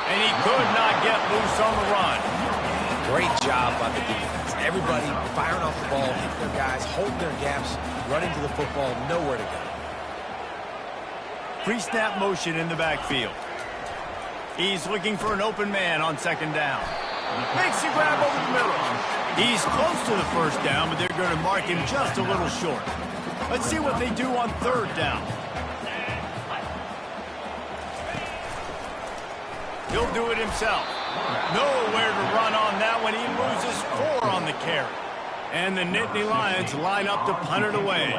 And he could not get loose on the run. Great job by the defense. Everybody firing off the ball, hit their guys, hold their gaps, running to the football, nowhere to go. Pre-snap motion in the backfield. He's looking for an open man on second down. Makes the grab over the middle. He's close to the first down, but they're going to mark him just a little short. Let's see what they do on third down. He'll do it himself. Nowhere to run on that when he loses 4 on the carry. And the Nittany Lions line up to punt it away.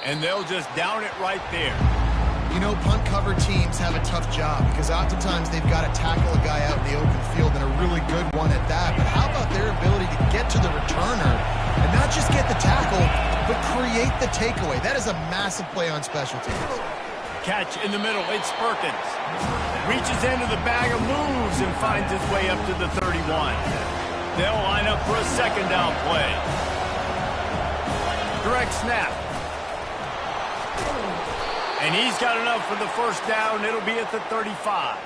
And they'll just down it right there. You know, punt cover teams have a tough job because oftentimes they've got to tackle a guy out in the open field, and a really good one at that. But how about their ability to get to the returner and not just get the tackle, but create the takeaway? That is a massive play on special teams. Catch in the middle. It's Perkins. Reaches into the bag of moves and finds his way up to the 31. They'll line up for a second down play. Direct snap. And he's got enough for the first down. It'll be at the 35.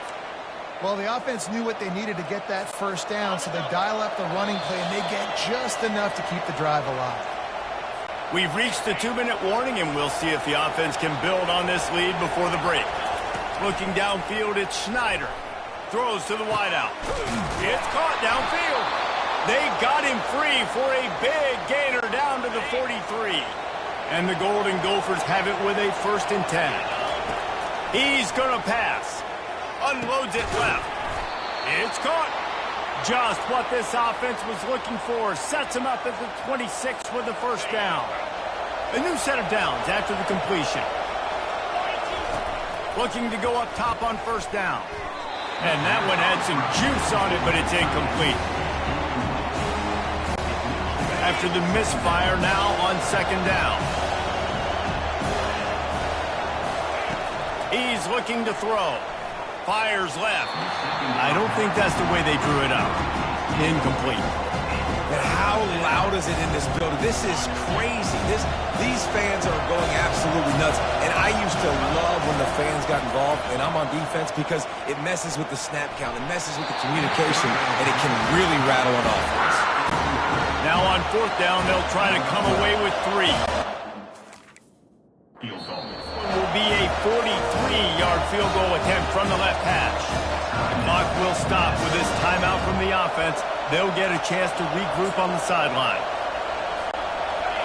Well, the offense knew what they needed to get that first down, so they dial up the running play, and they get just enough to keep the drive alive. We've reached the 2-minute warning, and we'll see if the offense can build on this lead before the break. Looking downfield, it's Schneider. Throws to the wideout. It's caught downfield. They got him free for a big gainer down to the 43. And the Golden Gophers have it with a 1st and 10. He's going to pass. Unloads it left. It's caught. Just what this offense was looking for. Sets him up at the 26 with the first down. A new set of downs after the completion. Looking to go up top on first down. And that one had some juice on it, but it's incomplete. After the misfire, now on second down. He's looking to throw. Fires left. I don't think that's the way they drew it up. Incomplete. And how loud is it in this building? This is crazy. These fans are going absolutely nuts. And I used to love when the fans got involved, and I'm on defense because it messes with the snap count. It messes with the communication, and it can really rattle an offense. Now on fourth down, they'll try to come away with 3. Field goal. Will be a 43-yard field goal attempt from the left hash. The clock will stop with this timeout from the offense. They'll get a chance to regroup on the sideline.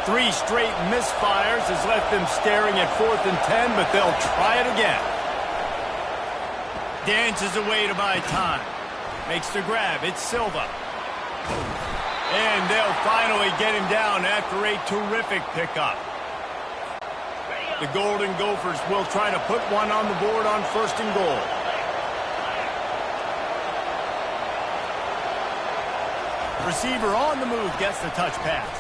3 straight misfires has left them staring at 4th and 10, but they'll try it again. Dances away to buy time. Makes the grab. It's Silva. And they'll finally get him down after a terrific pickup. The Golden Gophers will try to put one on the board on 1st and goal. Receiver on the move gets the touch pass.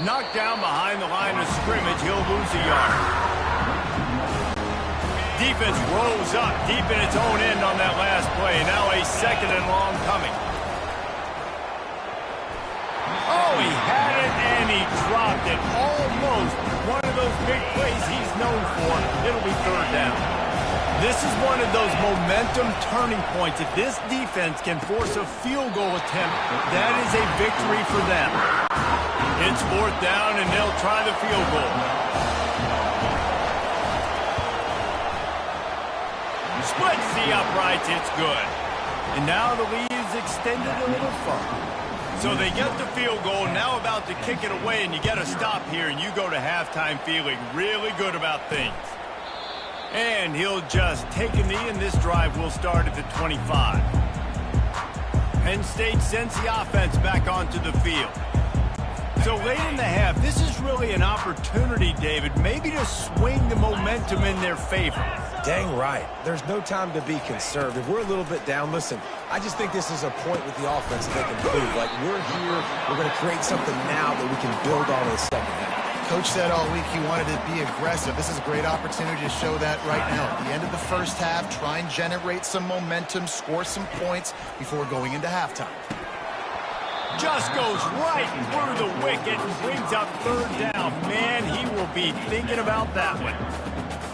Knocked down behind the line of scrimmage, he'll lose a yard. Defense rose up deep in its own end on that last play. Now a 2nd and long coming. Oh, he had it and he dropped it. Almost one of those big plays he's known for. It'll be 3rd down. This is one of those momentum turning points. If this defense can force a field goal attempt, that is a victory for them. It's 4th down and they'll try the field goal. Splits the uprights. It's good. And now the lead is extended a little further. So they get the field goal, now about to kick it away, and you get a stop here, and you go to halftime feeling really good about things. And he'll just take a knee, and this drive will start at the 25. Penn State sends the offense back onto the field. So late in the half, this is really an opportunity, David, maybe to swing the momentum in their favor. Dang right. There's no time to be conservative. We're a little bit down. Listen, I just think this is a point with the offense that they can prove. Like, we're here, we're going to create something now that we can build on in the second half. Coach said all week he wanted to be aggressive. This is a great opportunity to show that right now. At the end of the first half, try and generate some momentum, score some points before going into halftime. Just goes right through the wicket and brings up third down. Man, he will be thinking about that one.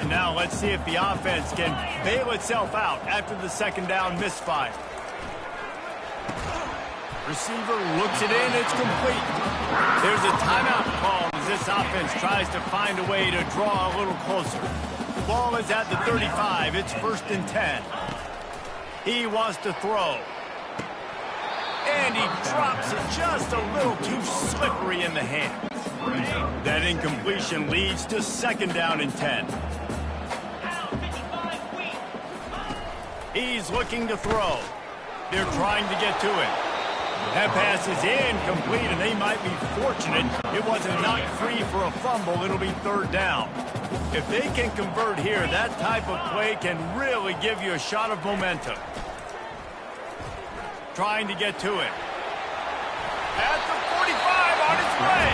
And now let's see if the offense can bail itself out after the second down misfire. Receiver looks it in. It's complete. There's a timeout call as this offense tries to find a way to draw a little closer. The ball is at the 35. It's 1st and 10. He wants to throw. And he drops it just a little too slippery in the hands. That incompletion leads to 2nd down and 10. He's looking to throw. They're trying to get to it. That pass is incomplete, and they might be fortunate it wasn't knocked free for a fumble. It'll be 3rd down. If they can convert here, that type of play can really give you a shot of momentum. Trying to get to it. At the 45 on its way.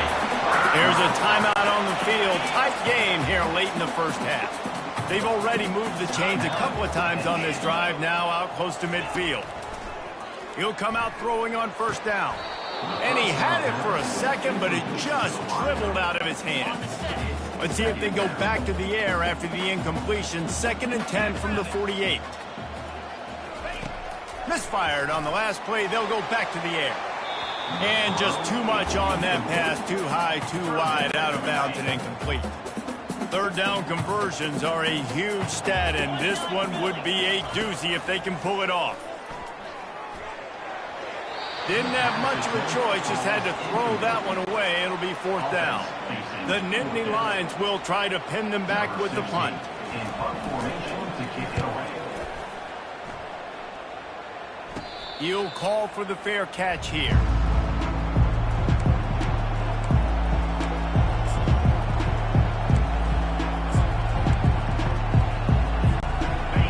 There's a timeout on the field. Tight game here late in the first half. They've already moved the chains a couple of times on this drive, now out close to midfield. He'll come out throwing on 1st down. And he had it for a second, but it just dribbled out of his hands. Let's see if they go back to the air after the incompletion. 2nd and 10 from the 48. Misfired on the last play. They'll go back to the air. And just too much on that pass. Too high, too wide, out of bounds and incomplete. 3rd down conversions are a huge stat, and this one would be a doozy if they can pull it off. Didn't have much of a choice, just had to throw that one away. It'll be 4th down. The Nittany Lions will try to pin them back with the punt. He'll call for the fair catch here.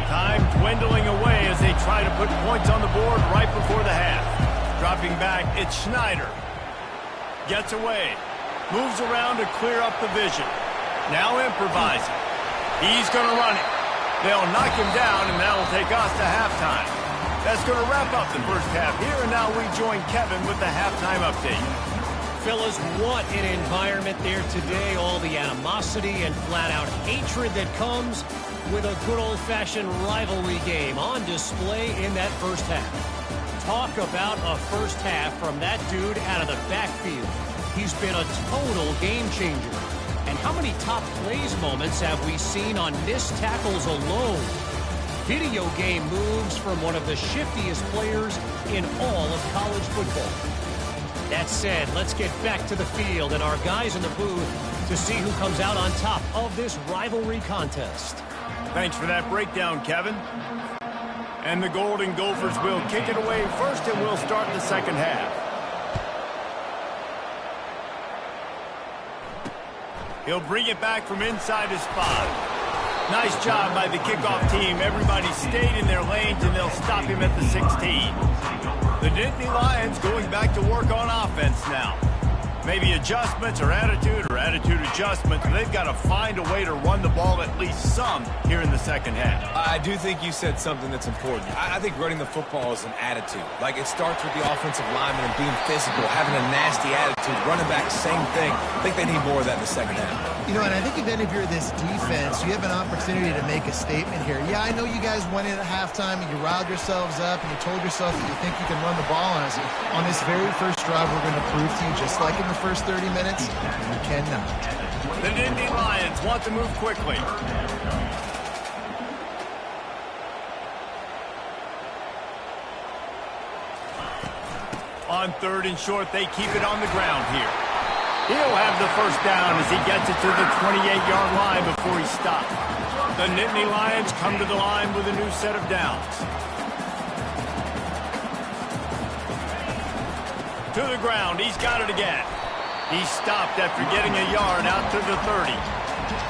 Time dwindling away as they try to put points on the board right before the half. Dropping back, it's Schneider. Gets away. Moves around to clear up the vision. Now improvising. He's going to run it. They'll knock him down, and that'll take us to halftime. That's going to wrap up the first half here, and now we join Kevin with the halftime update. Fellas, what an environment there today. All the animosity and flat-out hatred that comes with a good old-fashioned rivalry game on display in that first half. Talk about a first half from that dude out of the backfield. He's been a total game changer. And how many top plays moments have we seen on missed tackles alone? Video game moves from one of the shiftiest players in all of college football. That said, let's get back to the field and our guys in the booth to see who comes out on top of this rivalry contest. Thanks for that breakdown, Kevin. And the Golden Gophers will kick it away first, and we'll start the second half. He'll bring it back from inside his spot. Nice job by the kickoff team. Everybody stayed in their lanes, and they'll stop him at the 16. The Nittany Lions going back to work on offense now. Maybe adjustments or attitude adjustments. They've got to find a way to run the ball at least some here in the second half. I do think you said something that's important. I think running the football is an attitude. Like, it starts with the offensive lineman and being physical, having a nasty attitude. Running back, same thing. I think they need more of that in the second half. You know, and I think even if you're this defense, you have an opportunity to make a statement here. Yeah, I know you guys went in at halftime and you riled yourselves up and you told yourself that you think you can run the ball on us. On this very first drive, we're going to prove to you, just like in the first 30 minutes, you cannot. The Nittany Lions want to move quickly. On 3rd and short, they keep it on the ground here. He'll have the first down as he gets it to the 28-yard line before he stops. The Nittany Lions come to the line with a new set of downs. To the ground, he's got it again. He stopped after getting a yard out to the 30.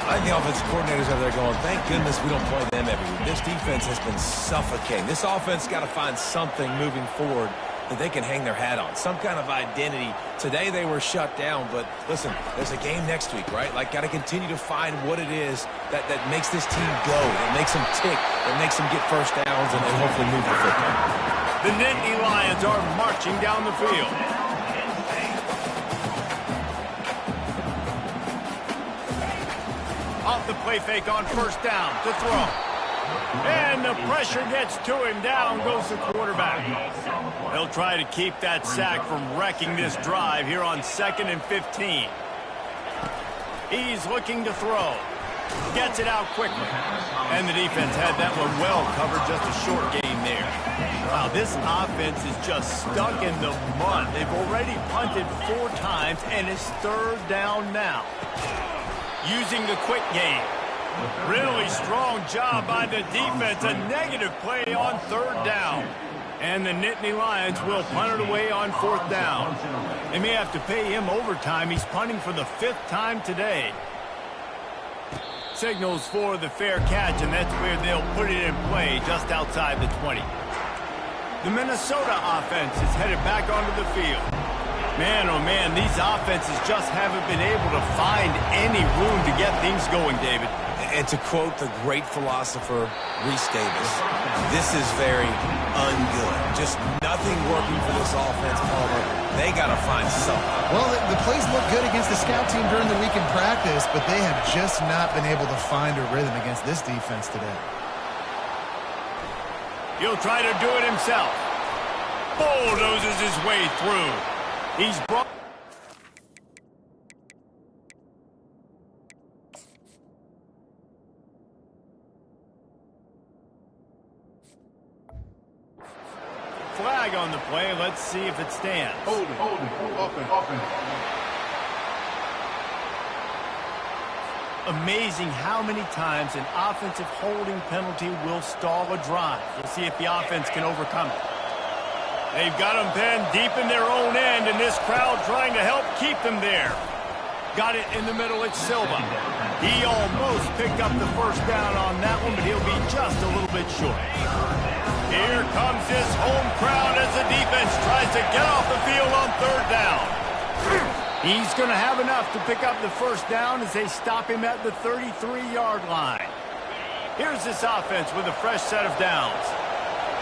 I think the offensive coordinators over there going, thank goodness we don't play them every week. This defense has been suffocating. This offense got to find something moving forward that they can hang their hat on, some kind of identity. Today they were shut down, but listen, there's a game next week, right? Like, got to continue to find what it is that makes this team go, that makes them tick, that makes them get first downs, and hopefully move the football. The Nittany Lions are marching down the field. Off the play fake on first down to throw. And the pressure gets to him. Down goes the quarterback. He'll try to keep that sack from wrecking this drive here on 2nd and 15. He's looking to throw. Gets it out quickly. And the defense had that one well covered, just a short gain there. Wow, this offense is just stuck in the mud. They've already punted 4 times, and it's 3rd down now. Using the quick game. Really strong job by the defense. A negative play on 3rd down. And the Nittany Lions will punt it away on 4th down. They may have to pay him overtime. He's punting for the 5th time today. Signals for the fair catch, and that's where they'll put it in play just outside the 20. The Minnesota offense is headed back onto the field. Man, oh man, these offenses just haven't been able to find any room to get things going, David. And to quote the great philosopher, Reese Davis, this is very ungood. Just nothing working for this offense, Palmer. They got to find something. Well, the plays look good against the scout team during the week in practice, but they have just not been able to find a rhythm against this defense today. He'll try to do it himself. Bulldozes his way through. He's brought... Flag on the play. Let's see if it stands. Holding, open. Amazing how many times an offensive holding penalty will stall a drive. We'll see if the offense can overcome it. They've got them pinned deep in their own end, and this crowd trying to help keep them there. Got it in the middle, it's Silva. He almost picked up the first down on that one, but he'll be just a little bit short. Here comes this home crowd as the defense tries to get off the field on 3rd down. He's going to have enough to pick up the first down as they stop him at the 33-yard line. Here's this offense with a fresh set of downs.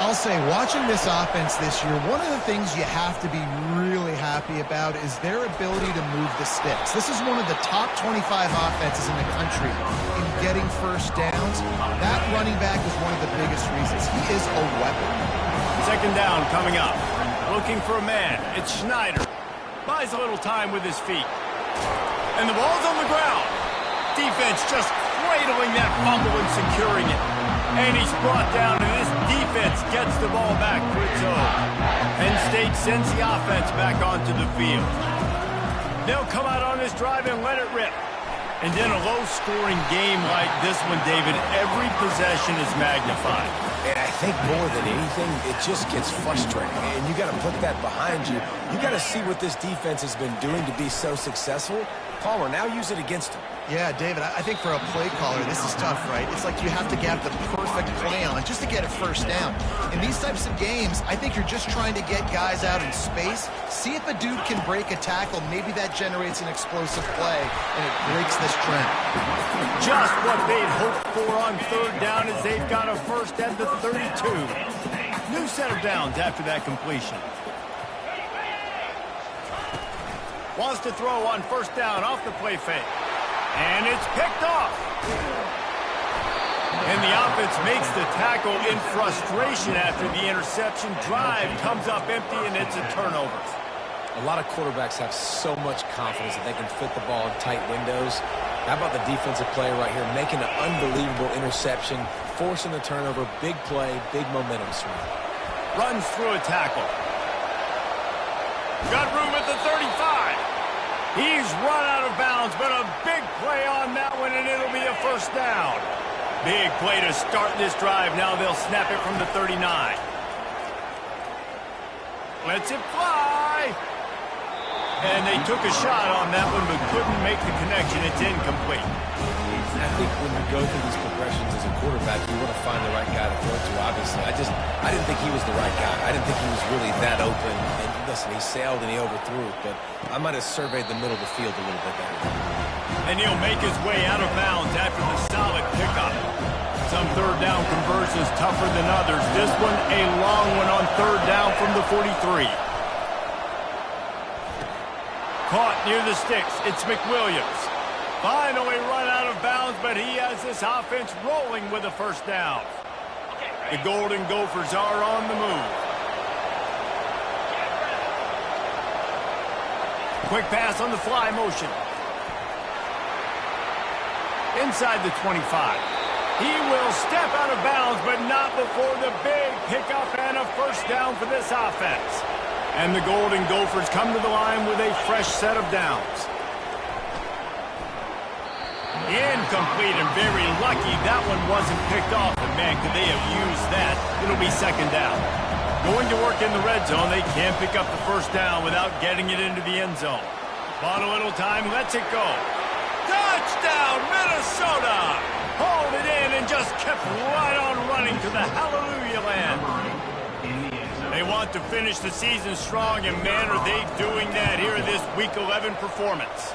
I'll say, watching this offense this year, one of the things you have to be really happy about is their ability to move the sticks. This is one of the top 25 offenses in the country in getting first downs. That running back is one of the biggest reasons. He is a weapon. 2nd down coming up. Looking for a man. It's Schneider. Buys a little time with his feet. And the ball's on the ground. Defense just cradling that fumble and securing it. And he's brought down, and this defense gets the ball back for its own. Penn State sends the offense back onto the field. They'll come out on this drive and let it rip. And in a low-scoring game like this one, David, every possession is magnified. And I think more than anything, it just gets frustrating. And you got to put that behind you. You got to see what this defense has been doing to be so successful. Palmer, now use it against him. Yeah, David, I think for a play caller, this is tough, right? It's like you have to get the perfect play on it just to get a first down. In these types of games, I think you're just trying to get guys out in space, see if a dude can break a tackle. Maybe that generates an explosive play, and it breaks this trend. Just what they'd hoped for on 3rd down as they've got a first at the 32. New set of downs after that completion. Wants to throw on 1st down off the play fake. And it's picked off. And the offense makes the tackle in frustration after the interception. Drive comes up empty, and it's a turnover. A lot of quarterbacks have so much confidence that they can fit the ball in tight windows. How about the defensive player right here making an unbelievable interception, forcing the turnover, big play, big momentum swing. Runs through a tackle. Got room at the 35. He's run out of bounds, but a big play on that one, and it'll be a first down. Big play to start this drive. Now they'll snap it from the 39. Lets it fly. And they took a shot on that one, but couldn't make the connection. It's incomplete. I think when you go through these progressions as a quarterback, you want to find the right guy to throw to, obviously. I didn't think he was the right guy. I didn't think he was really that open. And listen, he sailed and he overthrew it, but I might have surveyed the middle of the field a little bit better. And he'll make his way out of bounds after the solid pickup. Some third down conversions tougher than others. This one, a long one on third down from the 43. Caught near the sticks. It's McWilliams. Finally run out of bounds, but he has this offense rolling with a first down. The Golden Gophers are on the move. Quick pass on the fly motion. Inside the 25. He will step out of bounds, but not before the big pickup and a first down for this offense. And the Golden Gophers come to the line with a fresh set of downs. Incomplete, and very lucky that one wasn't picked off. And man, could they have used that? It'll be second down. Going to work in the red zone. They can't pick up the first down without getting it into the end zone. Bought a little time, lets it go. Touchdown, Minnesota! Hauled it in and just kept right on running to the hallelujah land. They want to finish the season strong, and man, are they doing that here in this Week 11 performance.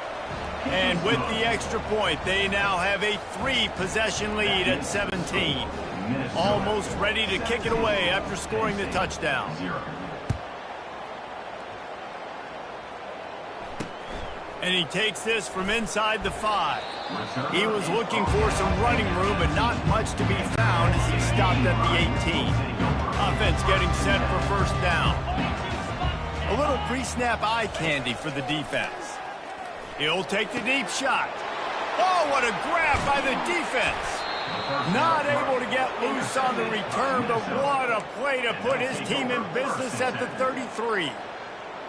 And with the extra point, they now have a 3-possession lead at 17. Almost ready to kick it away after scoring the touchdown. And he takes this from inside the 5. He was looking for some running room, but not much to be found as he stopped at the 18. Offense getting set for first down. A little pre-snap eye candy for the defense. He'll take the deep shot. Oh, what a grab by the defense. Not able to get loose on the return, but what a play to put his team in business at the 33.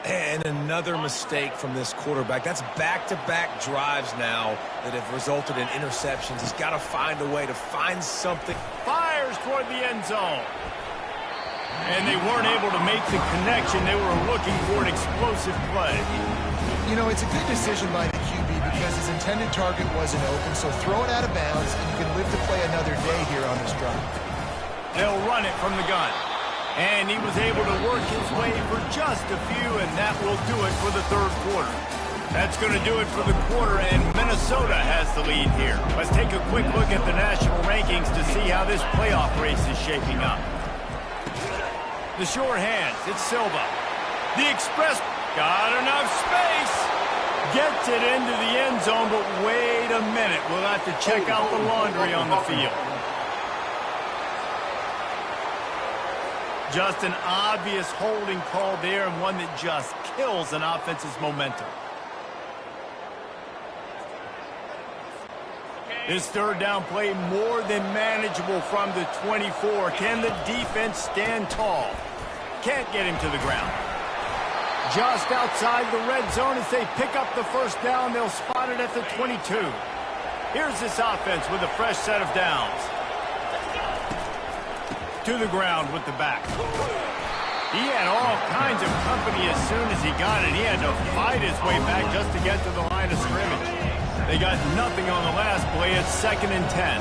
And another mistake from this quarterback. That's back-to-back drives now that have resulted in interceptions. He's got to find a way to find something. Fires toward the end zone. And they weren't able to make the connection. They were looking for an explosive play. You know, it's a good decision by the QB because his intended target wasn't open, so throw it out of bounds, and you can live to play another day here on this drive. They'll run it from the gun. And he was able to work his way for just a few, and that will do it for the third quarter. That's going to do it for the quarter, and Minnesota has the lead here. Let's take a quick look at the national rankings to see how this playoff race is shaping up. The short hands, it's Silva. The express got enough space. Gets it into the end zone, but wait a minute. We'll have to check out the laundry on the field. Just an obvious holding call there, and one that just kills an offense's momentum. This third down play more than manageable from the 24. Can the defense stand tall? Can't get him to the ground. Just outside the red zone as they pick up the first down. They'll spot it at the 22. Here's this offense with a fresh set of downs. To the ground with the back. He had all kinds of company as soon as he got it. He had to fight his way back just to get to the line of scrimmage. They got nothing on the last play. It's 2nd and 10.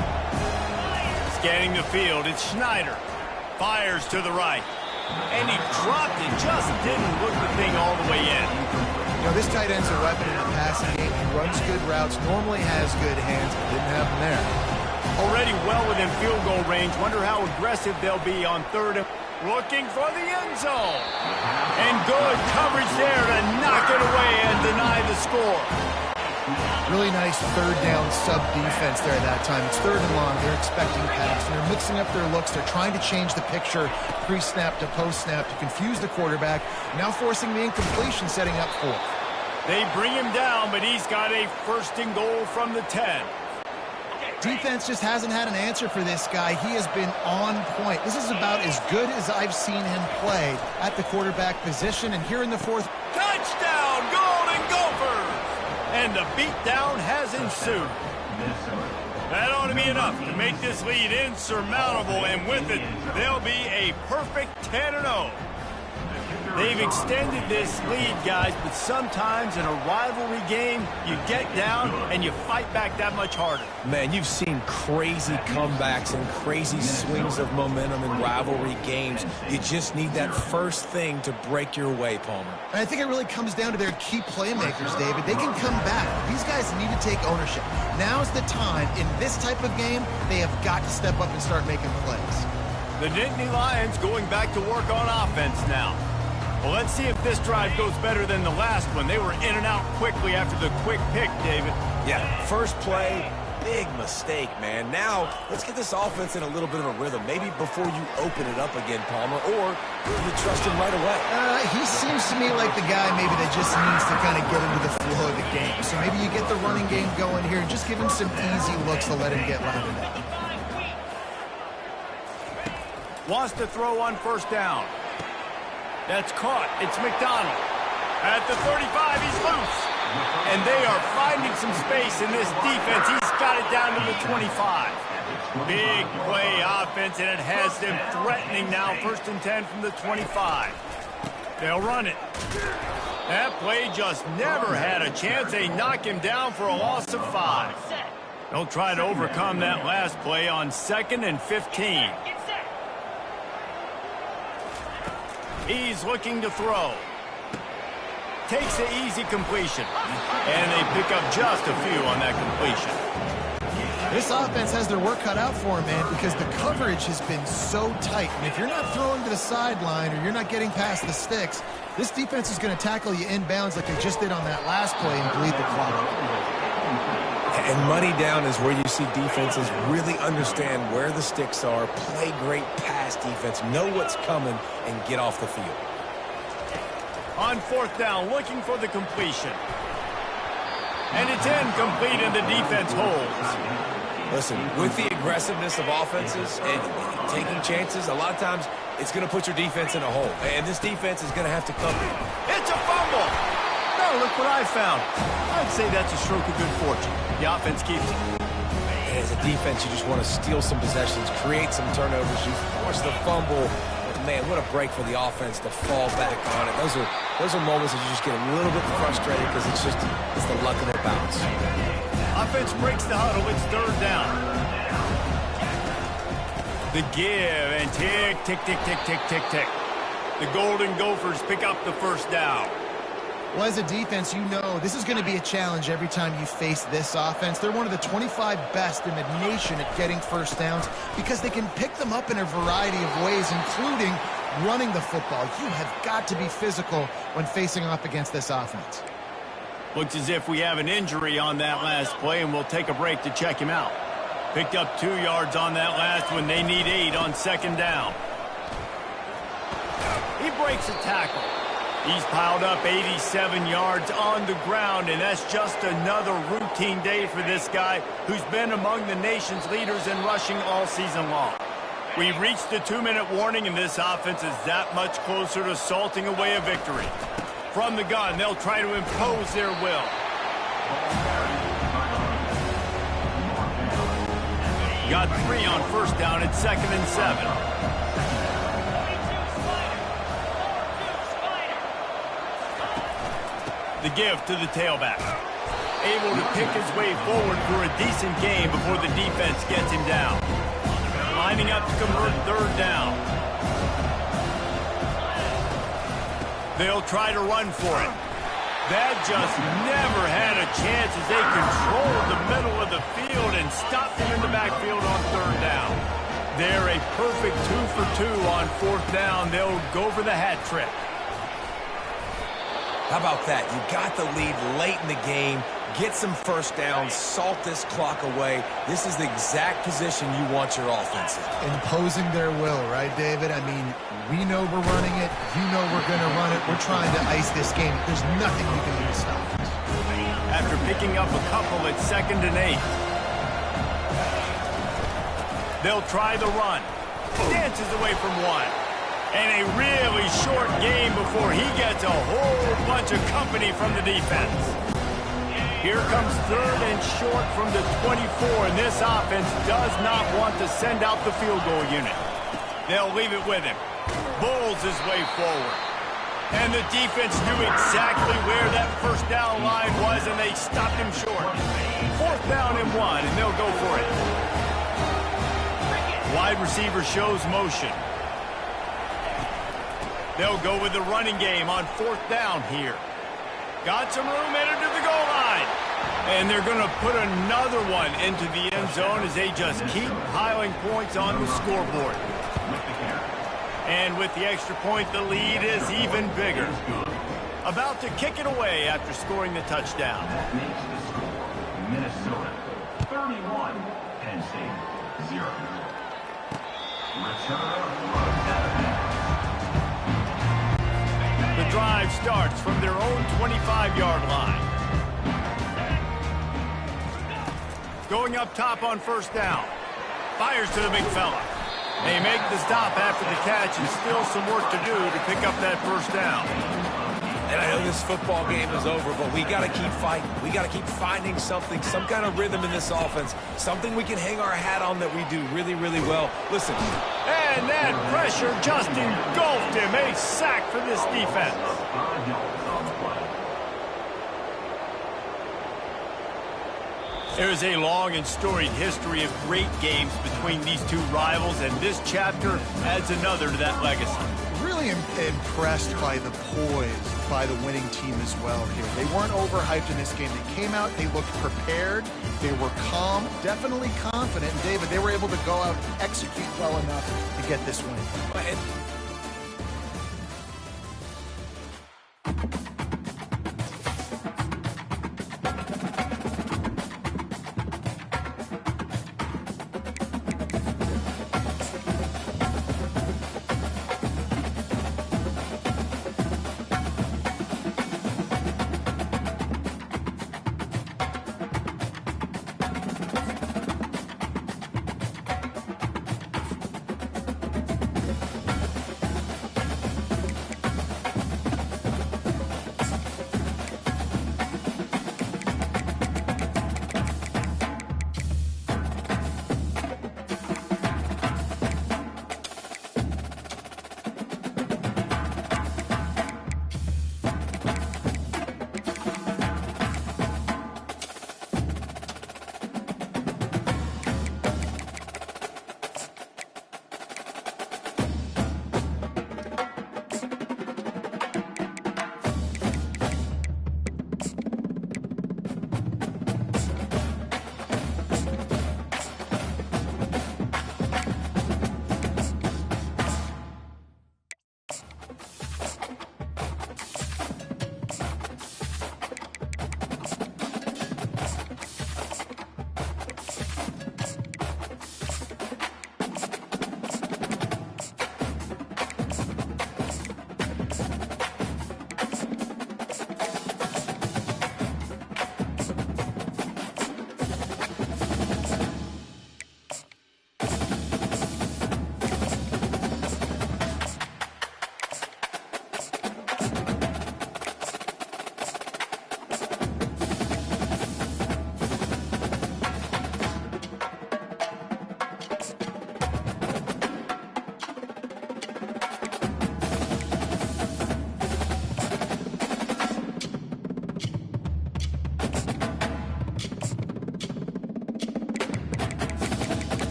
Scanning the field, it's Schneider. Fires to the right. And he dropped it, just didn't look the thing all the way in. You know, this tight end's a weapon in the passing game. He runs good routes, normally has good hands, but didn't have them there. Already well within field goal range. Wonder how aggressive they'll be on third and looking for the end zone. And good coverage there to knock it away and deny the score. Really nice third down sub defense there at that time. It's 3rd and long. They're expecting pass, and they're mixing up their looks. They're trying to change the picture pre-snap to post-snap to confuse the quarterback, now forcing the incompletion, setting up 4th. They bring him down, but he's got a 1st and goal from the 10. Defense just hasn't had an answer for this guy. He has been on point. This is about as good as I've seen him play at the quarterback position. And here in the 4th. Touchdown! And the beatdown has ensued. That ought to be enough to make this lead insurmountable, and with it, they'll be a perfect 10-0. They've extended this lead, guys, but sometimes in a rivalry game, you get down and you fight back that much harder. Man, you've seen crazy comebacks and crazy swings of momentum in rivalry games. You just need that first thing to break your way, Palmer. And I think it really comes down to their key playmakers, David. They can come back. These guys need to take ownership. Now's the time. In this type of game, they have got to step up and start making plays. The Nittany Lions going back to work on offense now. Well, let's see if this drive goes better than the last one. They were in and out quickly after the quick pick, David. Yeah, first play, big mistake, man. Now, let's get this offense in a little bit of a rhythm. Maybe before you open it up again, Palmer, or you trust him right away. He seems to me like the guy maybe that just needs to kind of get into the flow of the game. So maybe you get the running game going here and just give him some easy looks to let him get rounded up. Wants to throw on first down. That's caught. It's McDonald. At the 35, he's loose. And they are finding some space in this defense. He's got it down to the 25. Big play offense, and it has them threatening now. 1st and 10 from the 25. They'll run it. That play just never had a chance. They knock him down for a loss of 5. They'll try to overcome that last play on 2nd and 15. He's looking to throw. Takes the easy completion. And they pick up just a few on that completion. This offense has their work cut out for them, man, because the coverage has been so tight. And if you're not throwing to the sideline or you're not getting past the sticks, this defense is going to tackle you inbounds like they just did on that last play and bleed the clock. And money down is where you see defenses really understand where the sticks are, play great pass defense, know what's coming, and get off the field. On 4th down, looking for the completion. And it's incomplete, and the defense holds. Listen, with the aggressiveness of offenses and taking chances, a lot of times it's going to put your defense in a hole. And this defense is going to have to come. It's a fumble! Oh, look what I found. I'd say that's a stroke of good fortune. The offense keeps it. And as a defense, you just want to steal some possessions, create some turnovers. You force the fumble. But man, what a break for the offense to fall back on it. Those are moments that you just get a little bit frustrated because it's the luck of the bounce. Offense breaks the huddle. It's 3rd down. The give and tick, tick, tick, tick, tick, tick, tick. The Golden Gophers pick up the 1st down. Well, as a defense, you know this is going to be a challenge every time you face this offense. They're one of the 25 best in the nation at getting 1st downs because they can pick them up in a variety of ways, including running the football. You have got to be physical when facing off against this offense. Looks as if we have an injury on that last play, and we'll take a break to check him out. Picked up 2 yards on that last one. They need 8 on 2nd down. He breaks a tackle. He's piled up 87 yards on the ground, and that's just another routine day for this guy who's been among the nation's leaders in rushing all season long. We've reached the 2-minute warning, and this offense is that much closer to salting away a victory. From the gun, they'll try to impose their will. Got 3 on 1st down at 2nd and 7. The give to the tailback. Able to pick his way forward for a decent game before the defense gets him down. Lining up to convert 3rd down. They'll try to run for it. That just never had a chance as they controlled the middle of the field and stopped him in the backfield on 3rd down. They're a perfect 2 for 2 on 4th down. They'll go for the hat trick. How about that? You got the lead late in the game. Get some 1st downs. Salt this clock away. This is the exact position you want your offense in. Imposing their will, right, David? I mean, we know we're running it. You know we're going to run it. We're trying to ice this game. There's nothing you can do to stop us. After picking up a couple at 2nd and 8. They'll try the run. Dances away from 1. And a really short game before he gets a whole bunch of company from the defense. Here comes 3rd and short from the 24, and this offense does not want to send out the field goal unit. They'll leave it with him. Bowls his way forward. And the defense knew exactly where that first down line was, and they stopped him short. 4th down and 1, and they'll go for it. Wide receiver shows motion. They'll go with the running game on 4th down here. Got some room, headed to the goal line. And they're going to put another one into the end zone as they just keep piling points on the scoreboard. And with the extra point, the lead is even bigger. About to kick it away after scoring the touchdown. That makes the score Minnesota 31, Penn State 0. Return runs out of bounds. The drive starts from their own 25-yard line. Going up top on 1st down. Fires to the big fella. They make the stop after the catch, and still some work to do to pick up that 1st down. And I know this football game is over, but we got to keep fighting. We got to keep finding something, some kind of rhythm in this offense, something we can hang our hat on that we do really, really well. Listen. And that pressure just engulfed him. A sack for this defense. There's a long and storied history of great games between these two rivals, and this chapter adds another to that legacy. Really impressed by the poise by the winning team as well here. They weren't overhyped in this game. They came out, they looked prepared, they were calm, definitely confident. And David, they were able to go out and execute well enough to get this win.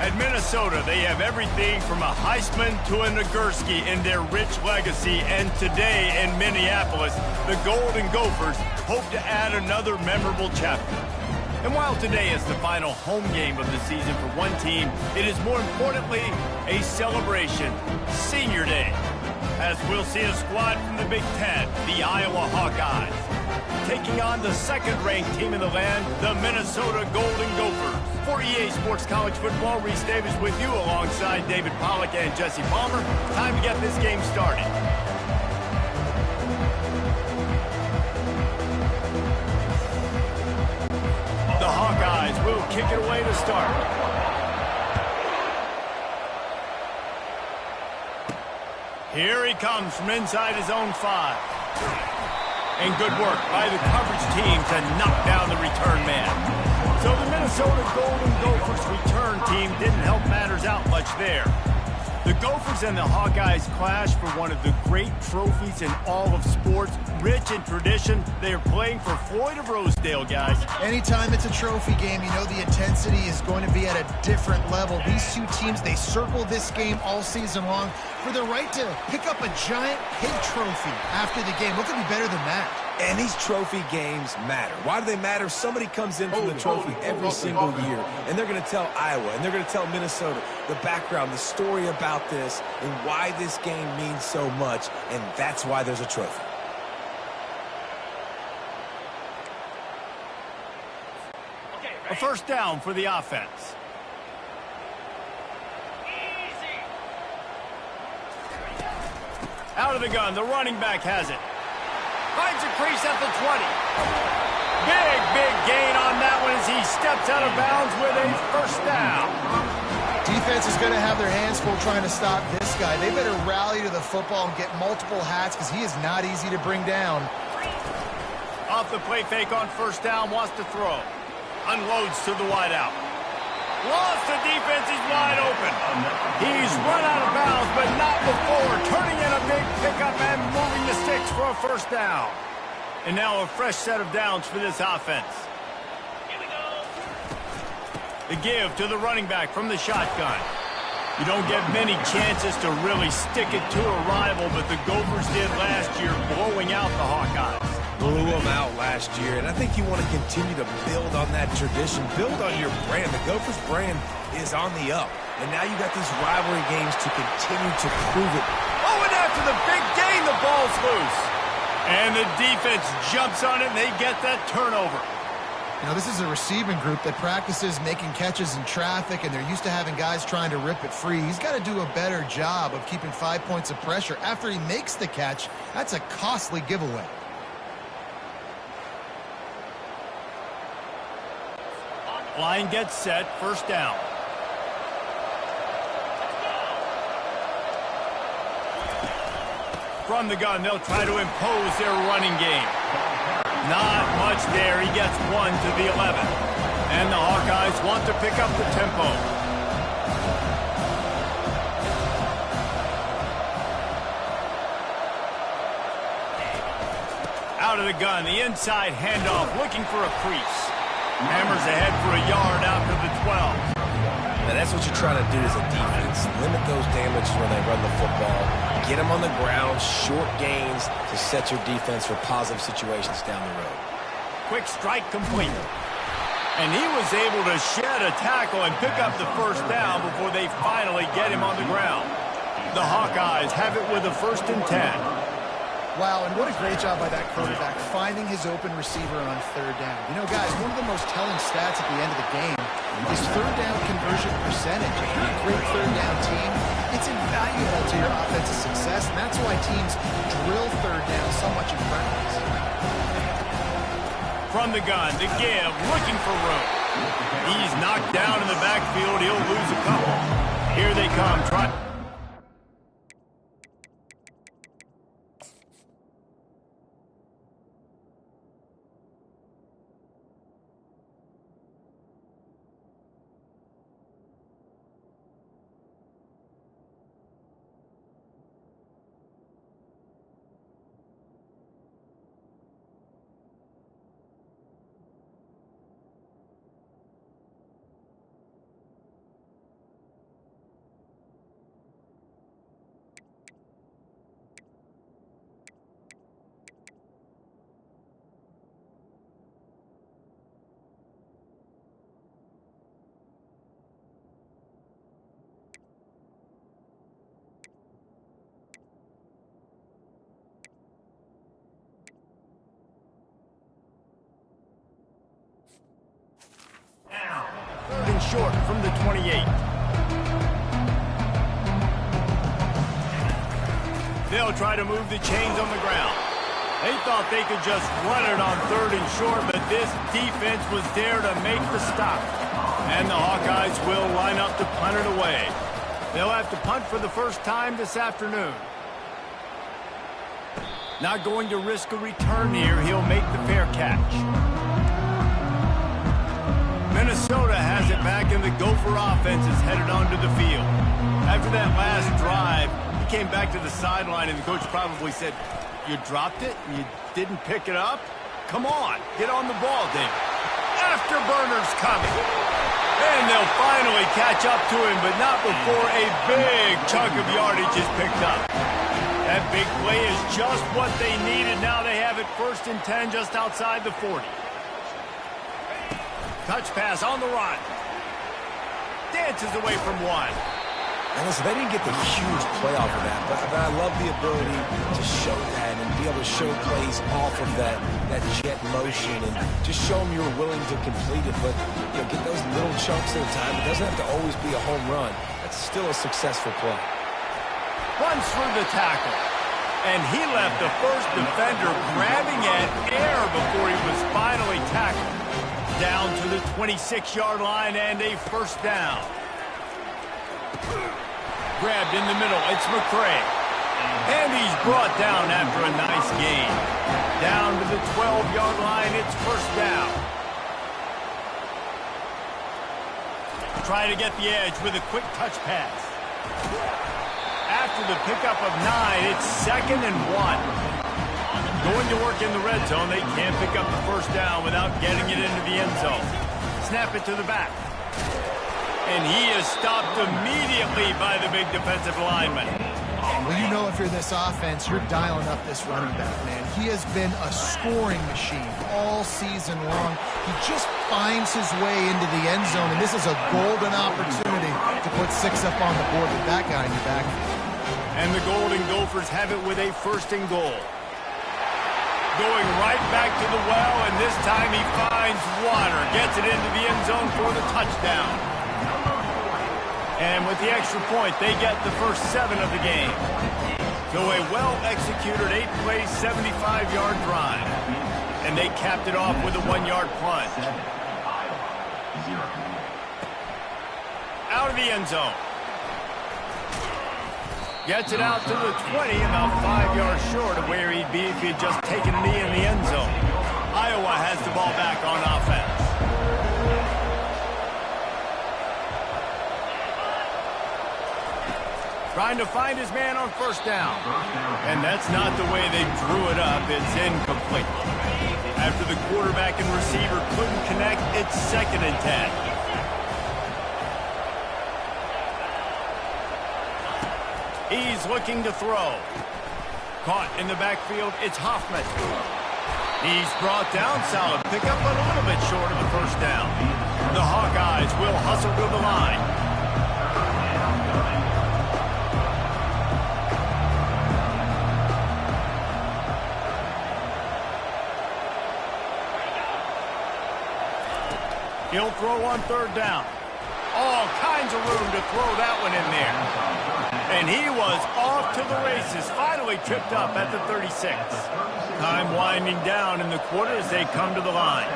At Minnesota, they have everything from a Heisman to a Nagurski in their rich legacy. And today in Minneapolis, the Golden Gophers hope to add another memorable chapter. And while today is the final home game of the season for one team, it is more importantly a celebration, Senior Day, as we'll see a squad from the Big Ten, the Iowa Hawkeyes, taking on the second-ranked team in the land, the Minnesota Golden Gophers. For EA Sports College Football, Reese Davis with you alongside David Pollack and Jesse Palmer. Time to get this game started. The Hawkeyes will kick it away to start. Here he comes from inside his own 5. And good work by the coverage team to knock down the return man. So the Minnesota Golden Gophers return team didn't help matters out much there. The Gophers and the Hawkeyes clash for one of the great trophies in all of sports. Rich in tradition, they are playing for Floyd of Rosedale, guys. Anytime it's a trophy game, you know the intensity is going to be at a different level. These two teams, they circle this game all season long for the right to pick up a giant pig trophy after the game. What could be better than that? And these trophy games matter. Why do they matter? Somebody comes in from the trophy every single year, and they're going to tell Iowa, and they're going to tell Minnesota the background, the story about this, and why this game means so much, and that's why there's a trophy. A first down for the offense. Out of the gun, the running back has it. Finds a crease at the 20. Big gain on that one as he steps out of bounds with a first down. Defense is going to have their hands full trying to stop this guy. They better rally to the football and get multiple hats because he is not easy to bring down. Off the play fake on first down, wants to throw. Unloads to the wideout. Lost the defense, he's wide open. He's run out of bounds, but not before. Turning in a big pickup and moving the sticks for a first down. And now a fresh set of downs for this offense. Here we go. The give to the running back from the shotgun. You don't get many chances to really stick it to a rival, but the Gophers did last year, blowing out the Hawkeyes. Blew them out last year, and I think you want to continue to build on that tradition, build on your brand. The Gophers brand is on the up, and now you got these rivalry games to continue to prove it. Oh, and after the big gain, the ball's loose. And the defense jumps on it, and they get that turnover. You know, this is a receiving group that practices making catches in traffic, and they're used to having guys trying to rip it free. He's got to do a better job of keeping 5 points of pressure after he makes the catch. That's a costly giveaway. Line gets set, first down. From the gun, they'll try to impose their running game. Not much there. He gets 1 to the 11. And the Hawkeyes want to pick up the tempo. Out of the gun, the inside handoff, looking for a crease. Hammers ahead for a yard out to the 12. Now that's what you're trying to do as a defense. Limit those damages when they run the football. Get them on the ground, short gains to set your defense for positive situations down the road. Quick strike complete. And he was able to shed a tackle and pick up the first down before they finally get him on the ground. The Hawkeyes have it with a 1st and 10. Wow, and what a great job by that quarterback, finding his open receiver on 3rd down. You know, guys, one of the most telling stats at the end of the game is 3rd down conversion percentage. If you're a great 3rd down team, it's invaluable to your offensive success, and that's why teams drill 3rd down so much in practice. From the gun, the give, looking for room. He's knocked down in the backfield. He'll lose a couple. Here they come. short from the 28. They'll try to move the chains on the ground. They thought they could just run it on 3rd and short, but this defense was there to make the stop. And the Hawkeyes will line up to punt it away. They'll have to punt for the first time this afternoon. Not going to risk a return here. He'll make the fair catch. Minnesota has it back, and the Gopher offense is headed onto the field. After that last drive, he came back to the sideline, and the coach probably said, "You dropped it? You didn't pick it up? Come on, get on the ball, David." Afterburner's coming. And they'll finally catch up to him, but not before a big chunk of yardage is picked up. That big play is just what they needed. Now they have it 1st and 10 just outside the 40. Touch pass on the run. Dances away from one. And listen, they didn't get the huge play off of that, but I love the ability to show that and be able to show plays off of that jet motion and just show them you were willing to complete it. But get those little chunks at a time. It doesn't have to always be a home run. That's still a successful play. Runs through the tackle. And he left the first defender grabbing at air before he was finally tackled. Down to the 26-yard line and a 1st down. Grabbed in the middle. It's McCray. And he's brought down after a nice gain. Down to the 12-yard line. It's 1st down. Try to get the edge with a quick touch pass. After the pickup of 9, it's 2nd and 1. Going to work in the red zone. They can't pick up the 1st down without getting it into the end zone. Snap it to the back. And he is stopped immediately by the big defensive lineman. Well, you know, if you're this offense, you're dialing up this running back, man. He has been a scoring machine all season long. He just finds his way into the end zone, and this is a golden opportunity to put 6 up on the board with that guy in your back. And the Golden Gophers have it with a 1st and goal. Going right back to the well, and this time he finds water. Gets it into the end zone for the touchdown. And with the extra point, they get the first 7 of the game. So a well-executed 8-play, 75-yard drive. And they capped it off with a 1-yard plunge. Out of the end zone. Gets it out to the 20, about 5 yards short of where he'd be if he'd just taken a knee in the end zone. Iowa has the ball back on offense. Trying to find his man on 1st down. And that's not the way they drew it up. It's incomplete. After the quarterback and receiver couldn't connect, it's 2nd and 10. He's looking to throw. Caught in the backfield, it's Hoffman. He's brought down, solid pickup, but a little bit short of the 1st down. The Hawkeyes will hustle to the line. He'll throw on 3rd down. All kinds of room to throw that one in there. And he was off to the races, finally tripped up at the 36. Time winding down in the quarter as they come to the line.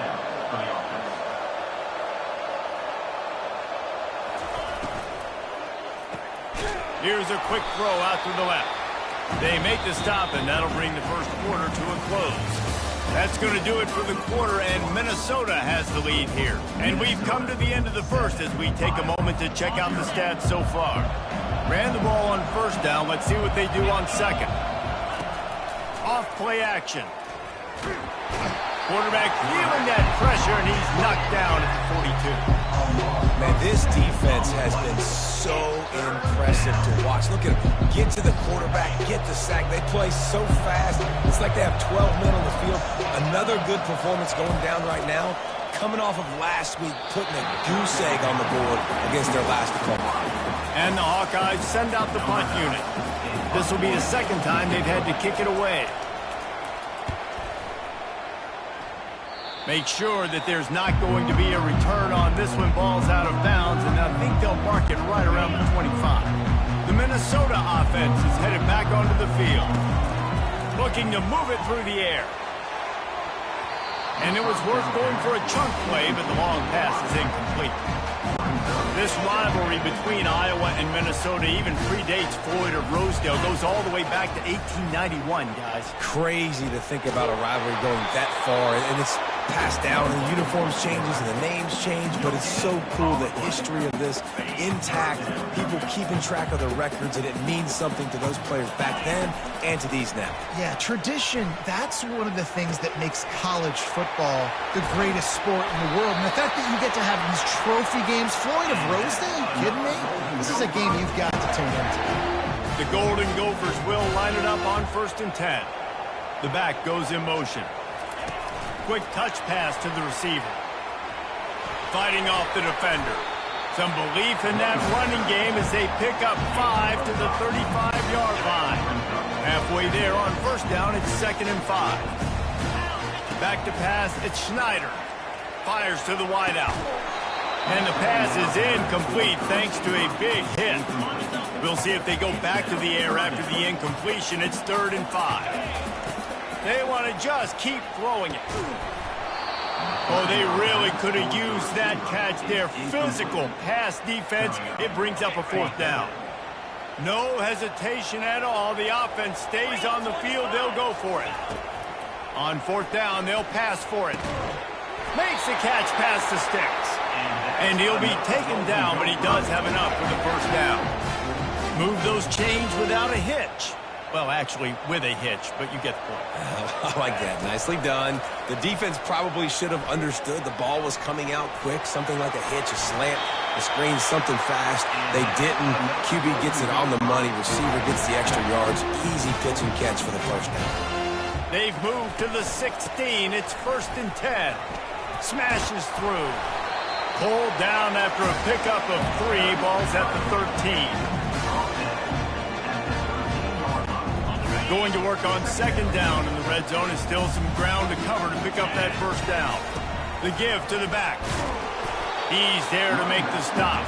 Here's a quick throw out to the left. They make the stop, and that'll bring the first quarter to a close. That's going to do it for the quarter, and Minnesota has the lead here. And we've come to the end of the first as we take a moment to check out the stats so far. Ran the ball on 1st down. Let's see what they do on 2nd. Off play action. Quarterback feeling that pressure, and he's knocked down at the 42. Man, this defense has been so impressive to watch. Look at them. Get to the quarterback, get the sack. They play so fast. It's like they have 12 men on the field. Another good performance going down right now. Coming off of last week, putting a goose egg on the board against their last opponent. And the Hawkeyes send out the punt unit. This will be the 2nd time they've had to kick it away. Make sure that there's not going to be a return on this one. Ball's out of bounds, and I think they'll mark it right around the 25. The Minnesota offense is headed back onto the field, looking to move it through the air. And it was worth going for a chunk play, but the long pass is incomplete. This rivalry between Iowa and Minnesota even predates Floyd of Rosedale. Goes all the way back to 1891, guys. Crazy to think about a rivalry going that far, and it's passed down, and the uniforms changes and the names change, but it's so cool, the history of this intact, people keeping track of the records, and it means something to those players back then and to these now. Yeah, tradition, that's one of the things that makes college football the greatest sport in the world. And the fact that you get to have these trophy games, Floyd of Rosedale, are you kidding me? This is a game you've got to tune into. The Golden Gophers will line it up on 1st and 10. The back goes in motion. Quick touch pass to the receiver. Fighting off the defender. Some belief in that running game as they pick up 5 to the 35-yard line. Halfway there on 1st down, it's 2nd and 5. Back to pass, it's Schneider. Fires to the wideout. And the pass is incomplete thanks to a big hit. We'll see if they go back to the air after the incompletion. It's 3rd and 5. They want to just keep throwing it. Oh, they really could have used that catch there. Physical pass defense. It brings up a 4th down. No hesitation at all. The offense stays on the field. They'll go for it. On 4th down, they'll pass for it. Makes the catch past the sticks. And he'll be taken down, but he does have enough for the 1st down. Move those chains without a hitch. Well, actually, with a hitch, but you get the point. I like that. Nicely done. The defense probably should have understood the ball was coming out quick, something like a hitch, a slant, a screen, something fast. They didn't. QB gets it on the money. Receiver gets the extra yards. Easy pitch and catch for the 1st down. They've moved to the 16. It's 1st and 10. Smashes through. Pulled down after a pickup of 3. Ball's at the 13. Going to work on 2nd down in the red zone. Is still some ground to cover to pick up that 1st down. The give to the back. He's there to make the stop.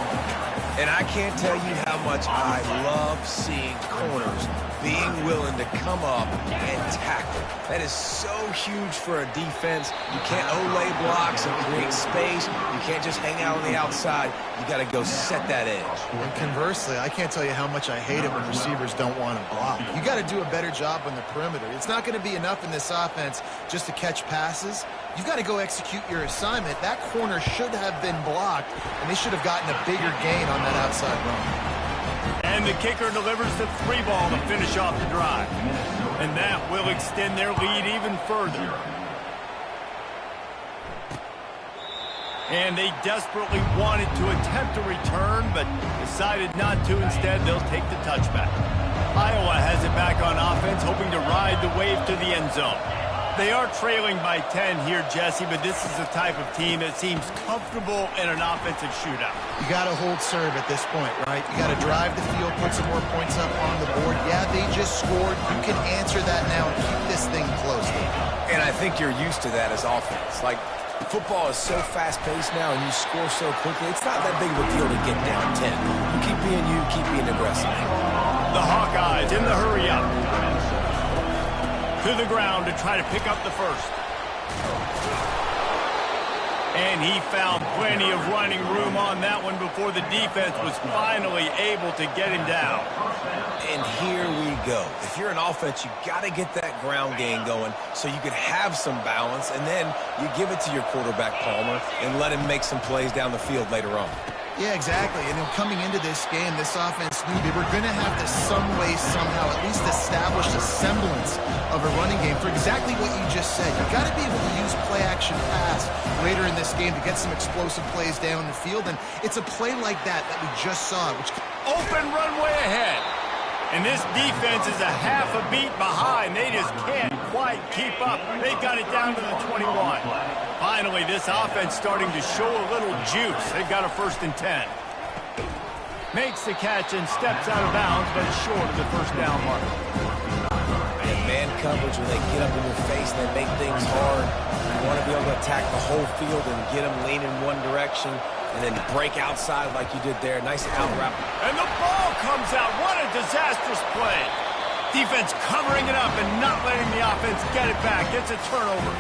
And I can't tell you how much I love seeing corners being willing to come up and tackle. That is so huge for a defense. You can't olay blocks and create space. You can't just hang out on the outside. You got to go set that edge. And conversely, I can't tell you how much I hate it when receivers don't want to block. You got to do a better job on the perimeter. It's not going to be enough in this offense just to catch passes. You've got to go execute your assignment. That corner should have been blocked, and they should have gotten a bigger gain on that outside run. And the kicker delivers the 3 ball to finish off the drive. And that will extend their lead even further. And they desperately wanted to attempt a return, but decided not to. Instead, they'll take the touchback. Iowa has it back on offense, hoping to ride the wave to the end zone. They are trailing by 10 here, Jesse, but this is the type of team that seems comfortable in an offensive shootout. You got to hold serve at this point, right? You got to drive the field, put some more points up on the board. Yeah, they just scored. You can answer that now and keep this thing close. And I think you're used to that as offense. Like, football is so fast-paced now, and you score so quickly, it's not that big of a deal to get down 10. You keep being aggressive. The Hawkeyes in the hurry-up. To the ground to try to pick up the 1st. And he found plenty of running room on that one before the defense was finally able to get him down. And here we go. If you're an offense, you got to get that ground game going so you can have some balance, and then you give it to your quarterback, Palmer, and let him make some plays down the field later on. Yeah, exactly. And coming into this game, this offense knew they were going to have to some way, somehow, at least establish a semblance of a running game for exactly what you just said. You got to be able to use play-action pass later in this game to get some explosive plays down the field. And it's a play like that we just saw. Which open runway ahead. And this defense is a half a beat behind. They just can't quite keep up. They've got it down to the 21. Finally, this offense starting to show a little juice. They've got a 1st and 10. Makes the catch and steps out of bounds, but short of the 1st down mark. And man coverage, when they get up in your face and they make things hard, you want to be able to attack the whole field and get them leaning one direction and then break outside like you did there. Nice out route. And the ball comes out. What a disastrous play. Defense covering it up and not letting the offense get it back. It's a turnover.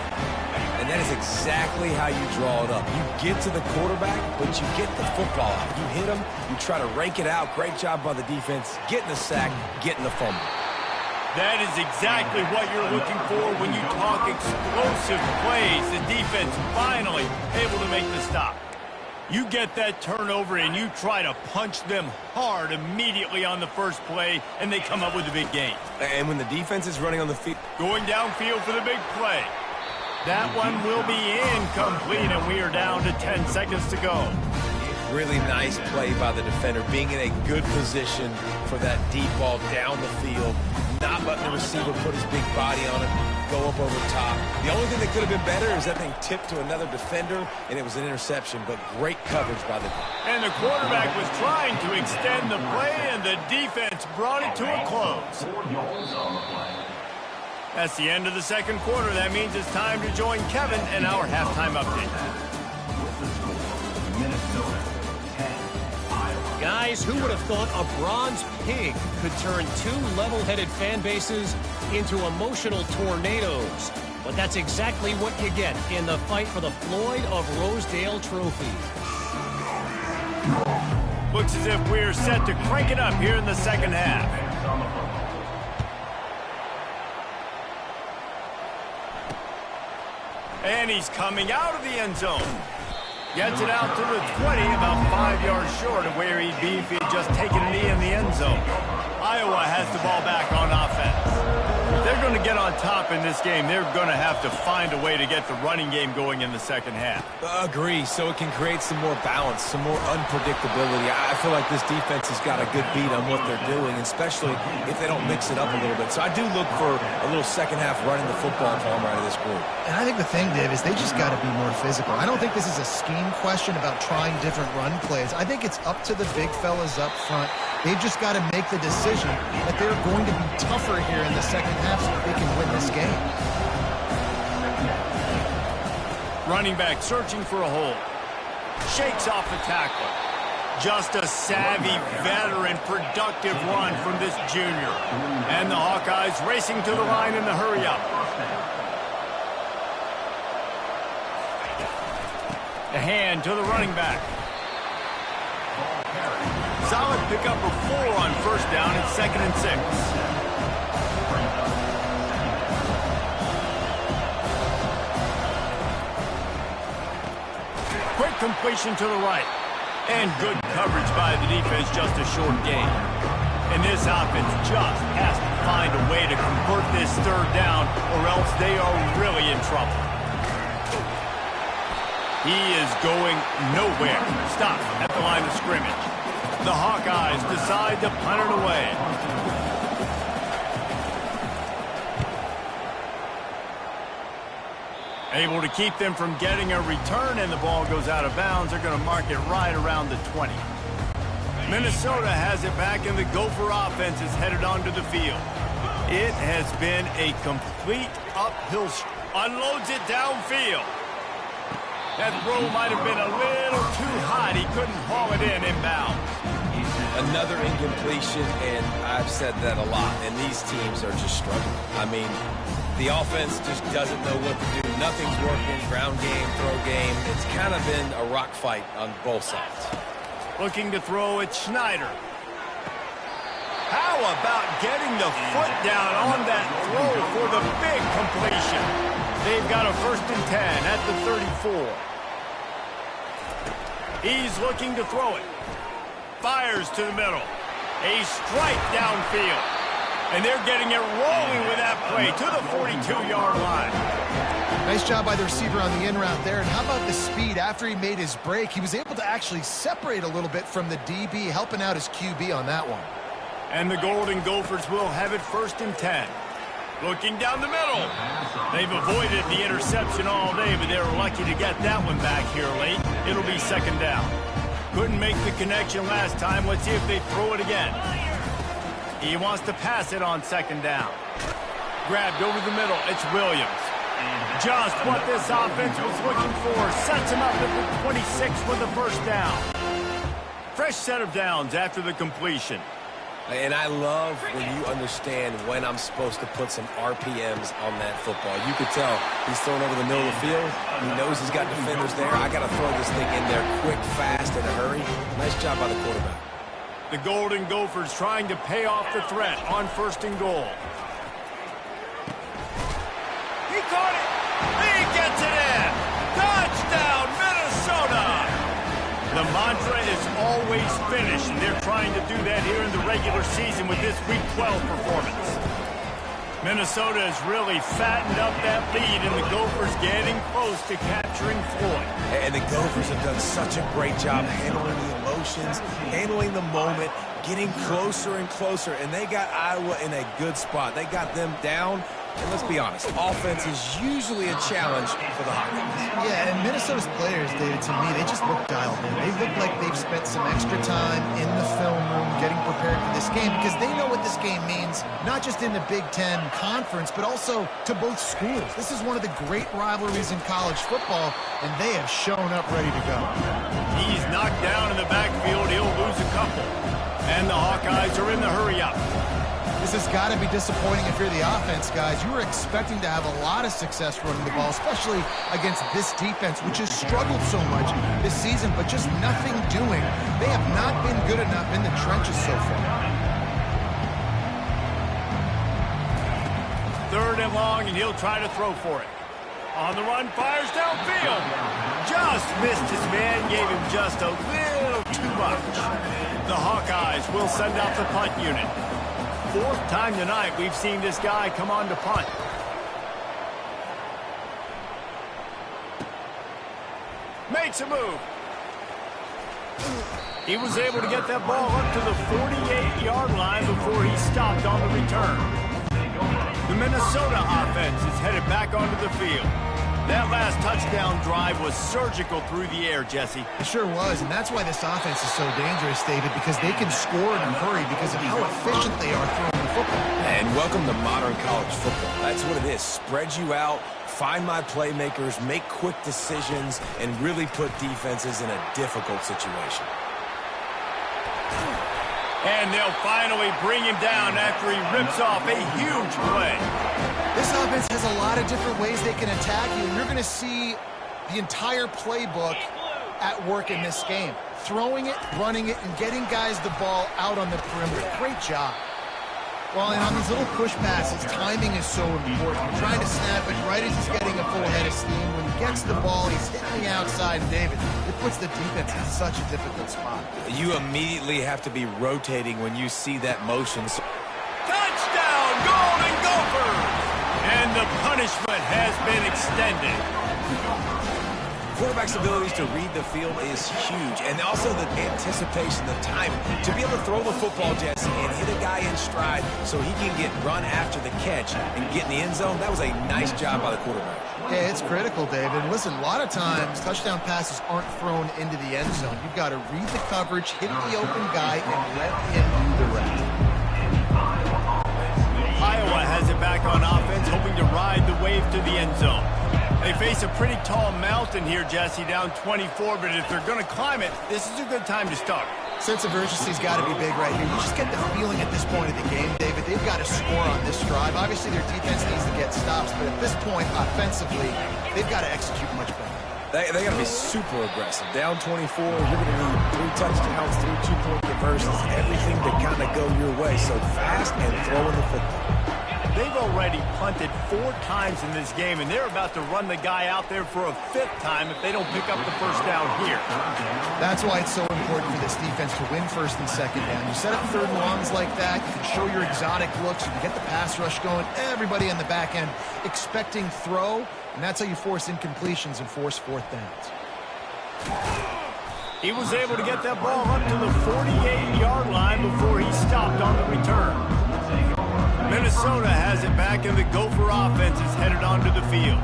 And that is exactly how you draw it up. You get to the quarterback, but you get the football out. You hit him, you try to rake it out. Great job by the defense. Getting the sack, getting the fumble. That is exactly what you're looking for when you talk explosive plays. The defense finally able to make the stop. You get that turnover and you try to punch them hard immediately on the first play, and they come up with a big gain. And when the defense is running on the field. Going downfield for the big play. That one will be incomplete, and we are down to 10 seconds to go. Really nice play by the defender, being in a good position for that deep ball down the field, not letting the receiver put his big body on it, go up over top. The only thing that could have been better is that thing tipped to another defender, and it was an interception, but great coverage by the defender. And the quarterback was trying to extend the play, and the defense brought it to a close. That's the end of the second quarter. That means it's time to join Kevin in our halftime update. Guys, who would have thought a bronze pig could turn two level-headed fan bases into emotional tornadoes? But that's exactly what you get in the fight for the Floyd of Rosedale Trophy. Looks as if we're set to crank it up here in the second half. And he's coming out of the end zone. Gets it out to the 20, about 5 yards short of where he'd be if he had just taken a knee in the end zone. Iowa has the ball back on offense. If they're going to get on top in this game, they're going to have to find a way to get the running game going in the second half. Agree, so it can create some more balance, some more unpredictability. I feel like this defense has got a good beat on what they're doing, especially if they don't mix it up a little bit. So I do look for a little second half running the football from out of this group. And I think the thing, Dave, is they just got to be more physical. I don't think this is a scheme question about trying different run plays. I think it's up to the big fellas up front. They've just got to make the decision that they're going to be tougher here in the second half so that they can win this game. Running back searching for a hole. Shakes off the tackle. Just a savvy, veteran, productive run from this junior. And the Hawkeyes racing to the line in the hurry-up. The hand to the running back. Solid pickup of 4 on first down and 2nd and 6. Quick completion to the right. And good coverage by the defense, just a short gain. And this offense just has to find a way to convert this third down, or else they are really in trouble. He is going nowhere. Stop at the line of scrimmage. The Hawkeyes decide to punt it away. Able to keep them from getting a return, and the ball goes out of bounds. They're going to mark it right around the 20. Minnesota has it back, and the Gopher offense is headed onto the field. It has been a complete uphill. Unloads it downfield. That throw might have been a little too hot. He couldn't haul it in inbounds. Another incompletion, and I've said that a lot, and these teams are just struggling. I mean, the offense just doesn't know what to do. Nothing's working. Ground game, throw game. It's kind of been a rock fight on both sides. Looking to throw at Schneider. How about getting the foot down on that throw for the big completion? They've got a 1st and 10 at the 34. He's looking to throw it. Fires to the middle. A strike downfield. And they're getting it rolling with that play to the 42-yard line. Nice job by the receiver on the in route there. And how about the speed after he made his break? He was able to actually separate a little bit from the DB, helping out his QB on that one. And the Golden Gophers will have it 1st and 10. Looking down the middle. They've avoided the interception all day, but they were lucky to get that one back here late. It'll be 2nd down. Couldn't make the connection last time. Let's see if they throw it again. He wants to pass it on 2nd down. Grabbed over the middle. It's Williams. Just what this offense was looking for. Sets him up at the 26 with the first down. Fresh set of downs after the completion. And I love when you understand when I'm supposed to put some RPMs on that football. You could tell he's throwing over the middle of the field. He knows he's got defenders there. I got to throw this thing in there quick, fast, in a hurry. Nice job by the quarterback. The Golden Gophers trying to pay off the threat on 1st and goal. He caught it. He gets it in. Touchdown, Minnesota. The mantra is always finish, and they're trying to do that here in the regular season with this Week 12 performance. Minnesota has really fattened up that lead, and the Gophers getting close to capturing Floyd. And the Gophers have done such a great job handling the emotions, handling the moment, getting closer and closer, and they got Iowa in a good spot. They got them down. And let's be honest, offense is usually a challenge for the Hawkeyes. Yeah, and Minnesota's players, David, to me, they just look dialed in. They look like they've spent some extra time in the film room getting prepared for this game because they know what this game means, not just in the Big Ten Conference, but also to both schools. This is one of the great rivalries in college football, and they have shown up ready to go. He's knocked down in the backfield. He'll lose a couple. And the Hawkeyes are in the hurry-up. This has got to be disappointing if you're the offense, guys. You were expecting to have a lot of success running the ball, especially against this defense, which has struggled so much this season, but just nothing doing. They have not been good enough in the trenches so far. 3rd and long, and he'll try to throw for it. On the run, fires downfield. Just missed his man, gave him just a little too much. The Hawkeyes will send out the punt unit. 4th time tonight we've seen this guy come on to punt. Makes a move. He was able to get that ball up to the 48-yard line before he stopped on the return. The Minnesota offense is headed back onto the field. That last touchdown drive was surgical through the air, Jesse. It sure was, and that's why this offense is so dangerous, David, because they can score in a hurry because of how efficient they are throwing the football. And welcome to modern college football. That's what it is. Spread you out, find my playmakers, make quick decisions, and really put defenses in a difficult situation. And they'll finally bring him down after he rips off a huge play. This offense has a lot of different ways they can attack you, and you're going to see the entire playbook at work in this game. Throwing it, running it, and getting guys the ball out on the perimeter. Great job. Well, and on these little push passes, timing is so important. You're trying to snap it right as he's getting a full head of steam. When he gets the ball, he's hitting the outside, and David, it puts the defense in such a difficult spot. You immediately have to be rotating when you see that motion. Touchdown, Golden Gophers! And the punishment has been extended. Quarterback's abilities to read the field is huge, and also the anticipation, the time to be able to throw the football, Jesse, and hit a guy in stride so he can get run after the catch and get in the end zone. That was a nice job by the quarterback. Yeah, it's critical, David. Listen, a lot of times touchdown passes aren't thrown into the end zone. You've got to read the coverage, hit the open guy, and let him do the rest. Iowa has it back on offense, hoping to ride the wave to the end zone. They face a pretty tall mountain here, Jesse, down 24, but if they're going to climb it, this is a good time to start. Sense of urgency's got to be big right here. You just get the feeling at this point of the game, David, they've got to score on this drive. Obviously, their defense needs to get stops, but at this point, offensively, they've got to execute much better. They got to be super aggressive. Down 24, you're going to need 3 touchdowns, 3 two-point conversions, everything to kind of go your way. So fast and throwing the football. They've already punted 4 times in this game, and they're about to run the guy out there for a 5th time if they don't pick up the first down here. That's why it's so important for this defense to win 1st and 2nd down. You set up 3rd and longs like that, you can show your exotic looks, you can get the pass rush going, everybody on the back end expecting throw, and that's how you force incompletions and force 4th downs. He was able to get that ball up to the 48-yard line before he stopped on the return. Minnesota has it back, and the Gopher offense is headed onto the field.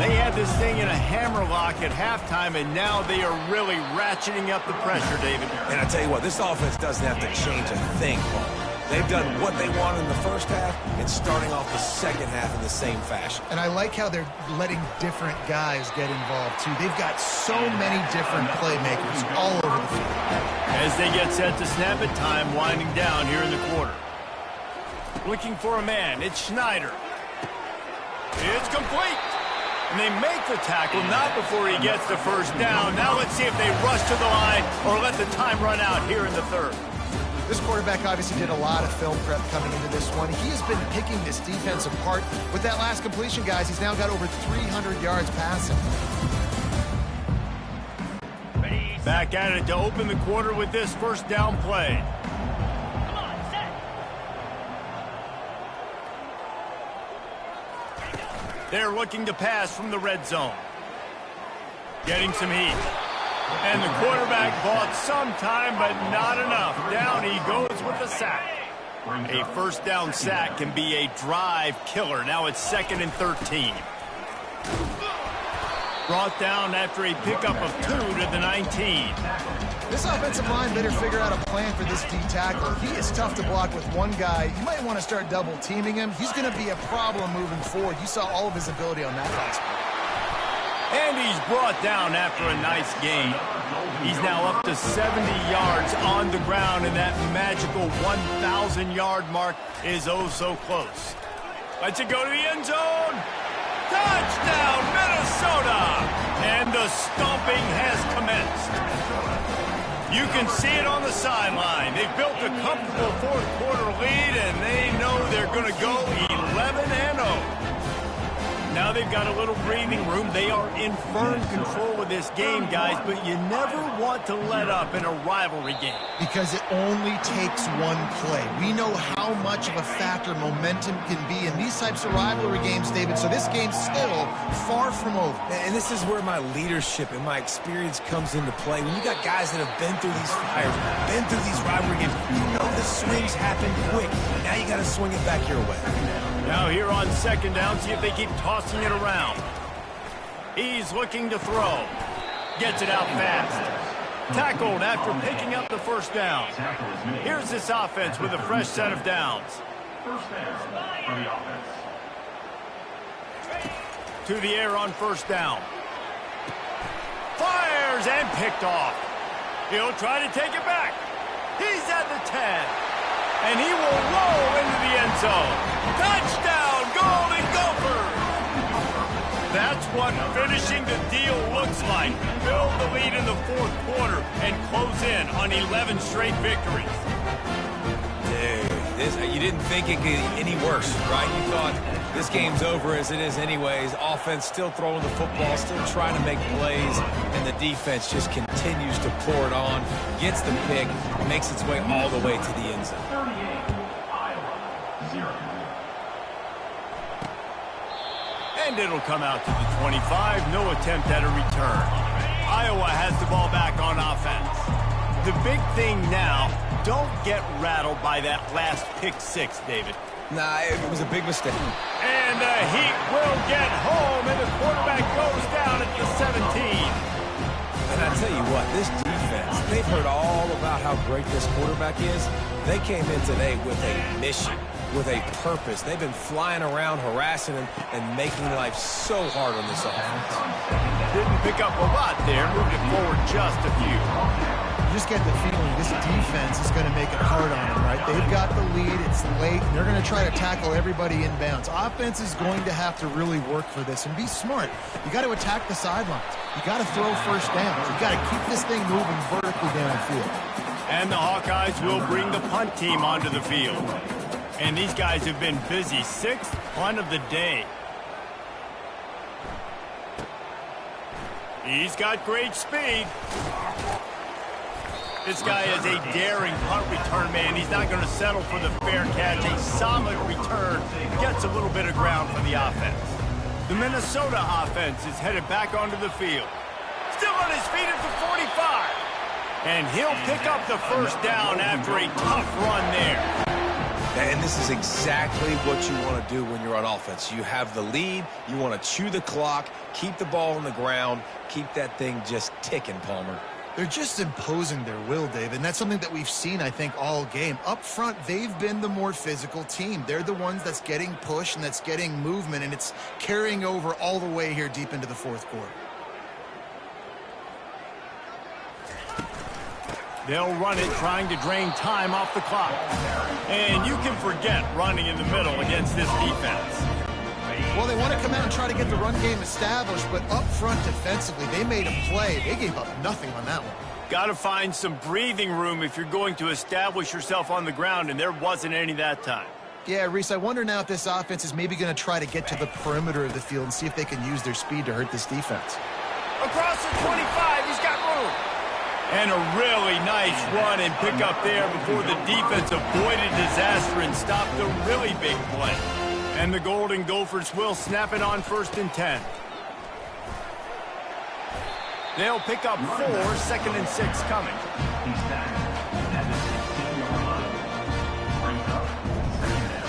They had this thing in a hammerlock at halftime, and now they are really ratcheting up the pressure, David. And I tell you what, this offense doesn't have to change a thing, Paul. They've done what they wanted in the first half and starting off the second half in the same fashion. And I like how they're letting different guys get involved, too. They've got so many different playmakers all over the field. As they get set to snap it, time winding down here in the quarter. Looking for a man, it's Schneider. It's complete. And they make the tackle, not before he gets the first down. Now let's see if they rush to the line or let the time run out here in the third. This quarterback obviously did a lot of film prep coming into this one. He has been picking this defense apart. With that last completion, guys, he's now got over 300 yards passing. Back at it to open the quarter with this first down play. They're looking to pass from the red zone. Getting some heat. And the quarterback bought some time, but not enough. Down he goes with the sack. A first down sack can be a drive killer. Now it's 2nd and 13. Brought down after a pickup of 2 to the 19. This offensive line better figure out a plan for this D tackle. He is tough to block with one guy. You might want to start double teaming him. He's going to be a problem moving forward. You saw all of his ability on that last play. And he's brought down after a nice gain. He's now up to 70 yards on the ground, and that magical 1,000-yard mark is oh so close. Let's it go to the end zone. Touchdown, Minnesota! And the stomping has commenced. You can see it on the sideline. They've built a comfortable fourth-quarter lead, and they know they're going to go 11-0. Now they've got a little breathing room. They are in firm control of this game, guys, but you never want to let up in a rivalry game. Because it only takes one play. We know how much of a factor momentum can be in these types of rivalry games, David, so this game's still far from over. And this is where my leadership and my experience comes into play. When you got guys that have been through these fires, been through these rivalry games, you know the swings happen quick. Now you got to swing it back your way. Now here on 2nd down, see if they keep tossing it around. He's looking to throw. Gets it out fast. Tackled after picking up the first down. Here's this offense with a fresh set of downs. First down for the offense. To the air on first down. Fires and picked off. He'll try to take it back. He's at the 10. And he will roll into the end zone. Touchdown, Golden Gophers! That's what finishing the deal looks like. Build the lead in the fourth quarter and close in on 11 straight victories. Dude, you didn't think it could get any worse, right? You thought this game's over as it is anyways. Offense still throwing the football, still trying to make plays, and the defense just continues to pour it on, gets the pick, makes its way all the way to the end zone. 38, Iowa, 0. And it'll come out to the 25. No attempt at a return. Iowa has the ball back on offense. The big thing now, don't get rattled by that last pick six, David. Nah, it was a big mistake. And the Heat will get home, and the quarterback goes down at the 17. And I tell you what, this defense, they've heard all about how great this quarterback is. They came in today with a mission, with a purpose. They've been flying around, harassing him, and making life so hard on this offense. Didn't pick up a lot there, moved it forward just a few. You just get the feeling this defense is going to make it hard on them, right? They've got the lead, it's late, and they're going to try to tackle everybody inbounds. Offense is going to have to really work for this and be smart. You got to attack the sidelines. You got to throw first downs. You got to keep this thing moving vertically downfield. And the Hawkeyes will bring the punt team onto the field. And these guys have been busy. 6th punt of the day. He's got great speed. This guy is a daring punt return man. He's not going to settle for the fair catch. A solid return. Gets a little bit of ground for the offense. The Minnesota offense is headed back onto the field. Still on his feet at the 45. And he'll pick up the first down after a tough run there. And this is exactly what you want to do when you're on offense. You have the lead. You want to chew the clock, keep the ball on the ground, keep that thing just ticking, Palmer. They're just imposing their will, David, and that's something that we've seen, I think, all game. Up front, they've been the more physical team. They're the ones that's getting pushed and that's getting movement, and it's carrying over all the way here deep into the fourth quarter. They'll run it, trying to drain time off the clock. And you can forget running in the middle against this defense. Well, they want to come out and try to get the run game established, but up front defensively, they made a play. They gave up nothing on that one. Got to find some breathing room if you're going to establish yourself on the ground, and there wasn't any that time. Yeah, Reese, I wonder now if this offense is maybe going to try to get to the perimeter of the field and see if they can use their speed to hurt this defense. Across the 25, he's got room. And a really nice run and pick up there before the defense avoided disaster and stopped a really big play. And the Golden Gophers will snap it on 1st and 10. They'll pick up 4, 2nd and 6 coming. He's back at the 16-yard line. Brings up 2nd down.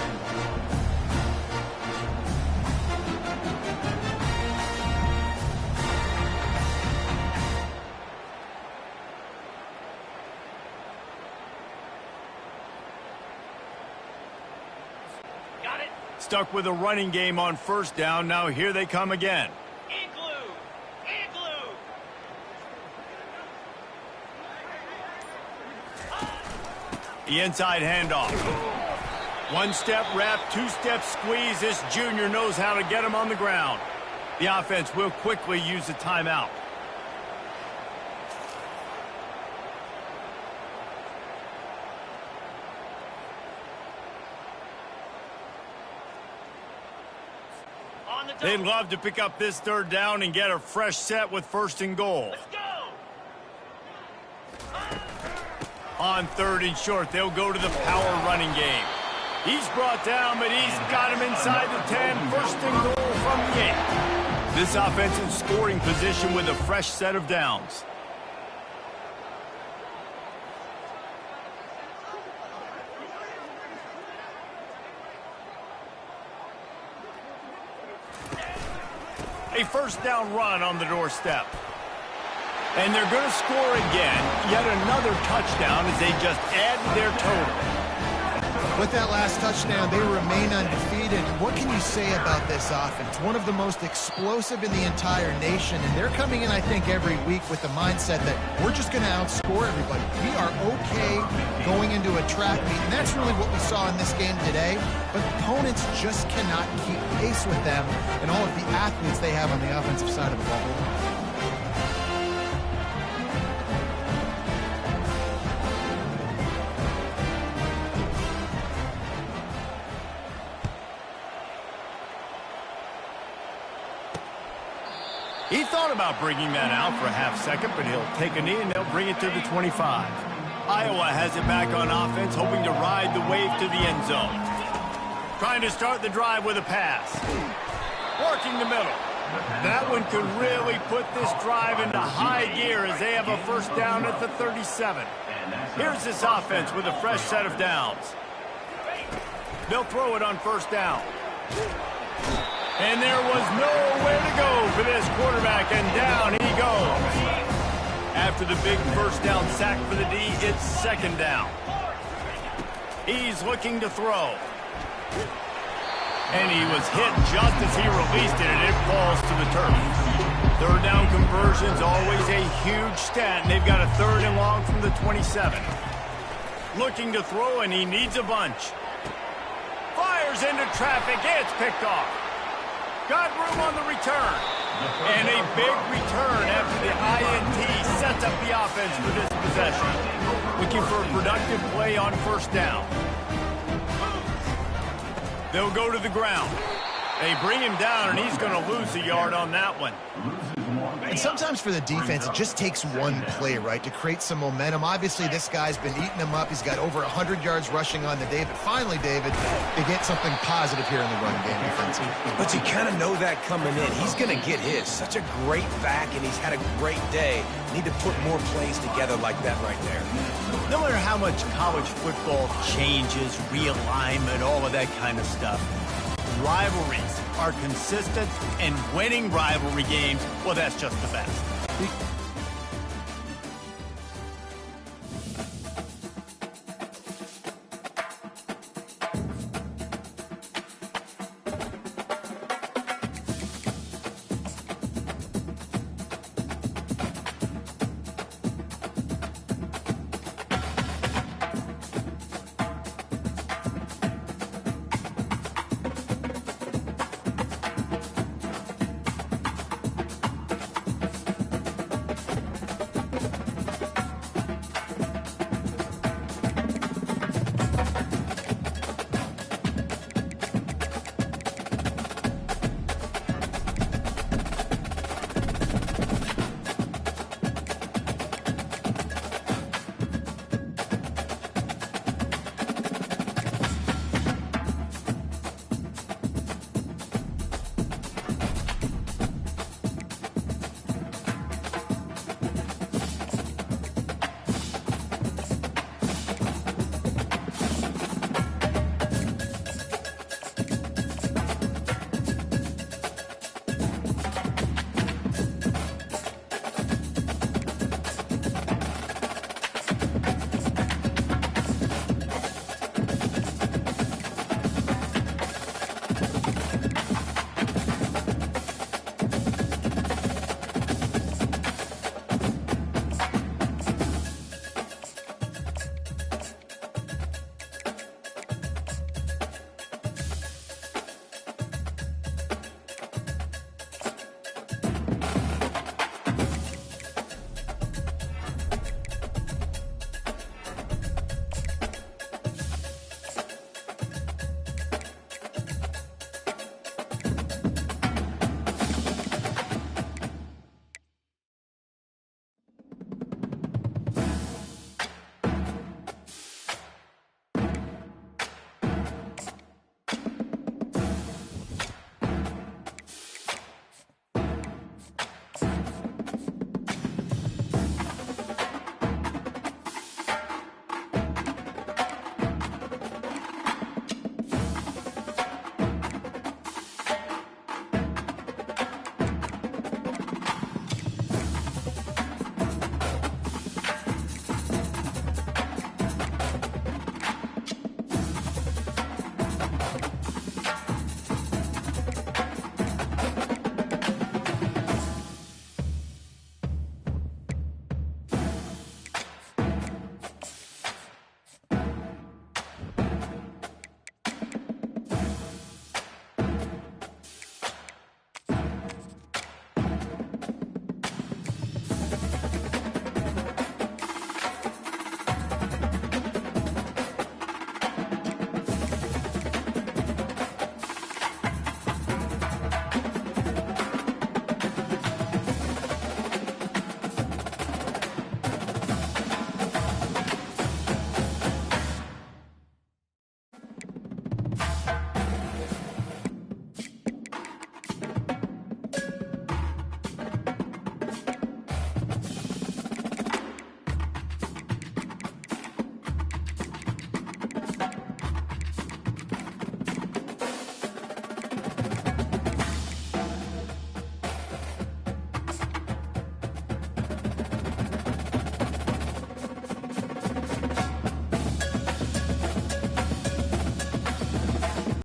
Stuck with a running game on 1st down. Now here they come again. The inside handoff. 1-step wrap, 2-step squeeze. This junior knows how to get him on the ground. The offense will quickly use a timeout. They'd love to pick up this 3rd down and get a fresh set with 1st and goal. On 3rd and short, they'll go to the power running game. He's brought down, but he's got him inside the 10. 1st and goal from the 8. This offense in scoring position with a fresh set of downs. A 1st down run on the doorstep. And they're going to score again. Yet another touchdown as they just add to their total. With that last touchdown, they remain undefeated. What can you say about this offense? One of the most explosive in the entire nation, and they're coming in, I think, every week with the mindset that we're just going to outscore everybody. We are okay going into a track meet, and that's really what we saw in this game today. But opponents just cannot keep pace with them and all of the athletes they have on the offensive side of the ball. He thought about bringing that out for a half-second, but he'll take a knee and they'll bring it to the 25. Iowa has it back on offense, hoping to ride the wave to the end zone. Trying to start the drive with a pass. Working the middle. That one could really put this drive into high gear as they have a 1st down at the 37. Here's this offense with a fresh set of downs. They'll throw it on 1st down. And there was nowhere to go for this quarterback, and down he goes. After the big 1st down sack for the D, it's 2nd down. He's looking to throw. And he was hit just as he released it, and it falls to the turf. 3rd down conversion's always a huge stat, and they've got a 3rd and long from the 27. Looking to throw, and he needs a bunch. Fires into traffic. It's picked off. Got room on the return. And a big return after the INT sets up the offense for this possession. Looking for a productive play on 1st down. They'll go to the ground. They bring him down, and he's going to lose a yard on that one. And sometimes for the defense, it just takes one play, right, to create some momentum. Obviously, this guy's been eating them up. He's got over 100 yards rushing on the day. But finally, David, they get something positive here in the run game defensively. But you kind of know that coming in. He's going to get his. Such a great back, and he's had a great day. Need to put more plays together like that right there. No matter how much college football changes, realignment, all of that kind of stuff, rivalries are consistent, and winning rivalry games, well, that's just the best.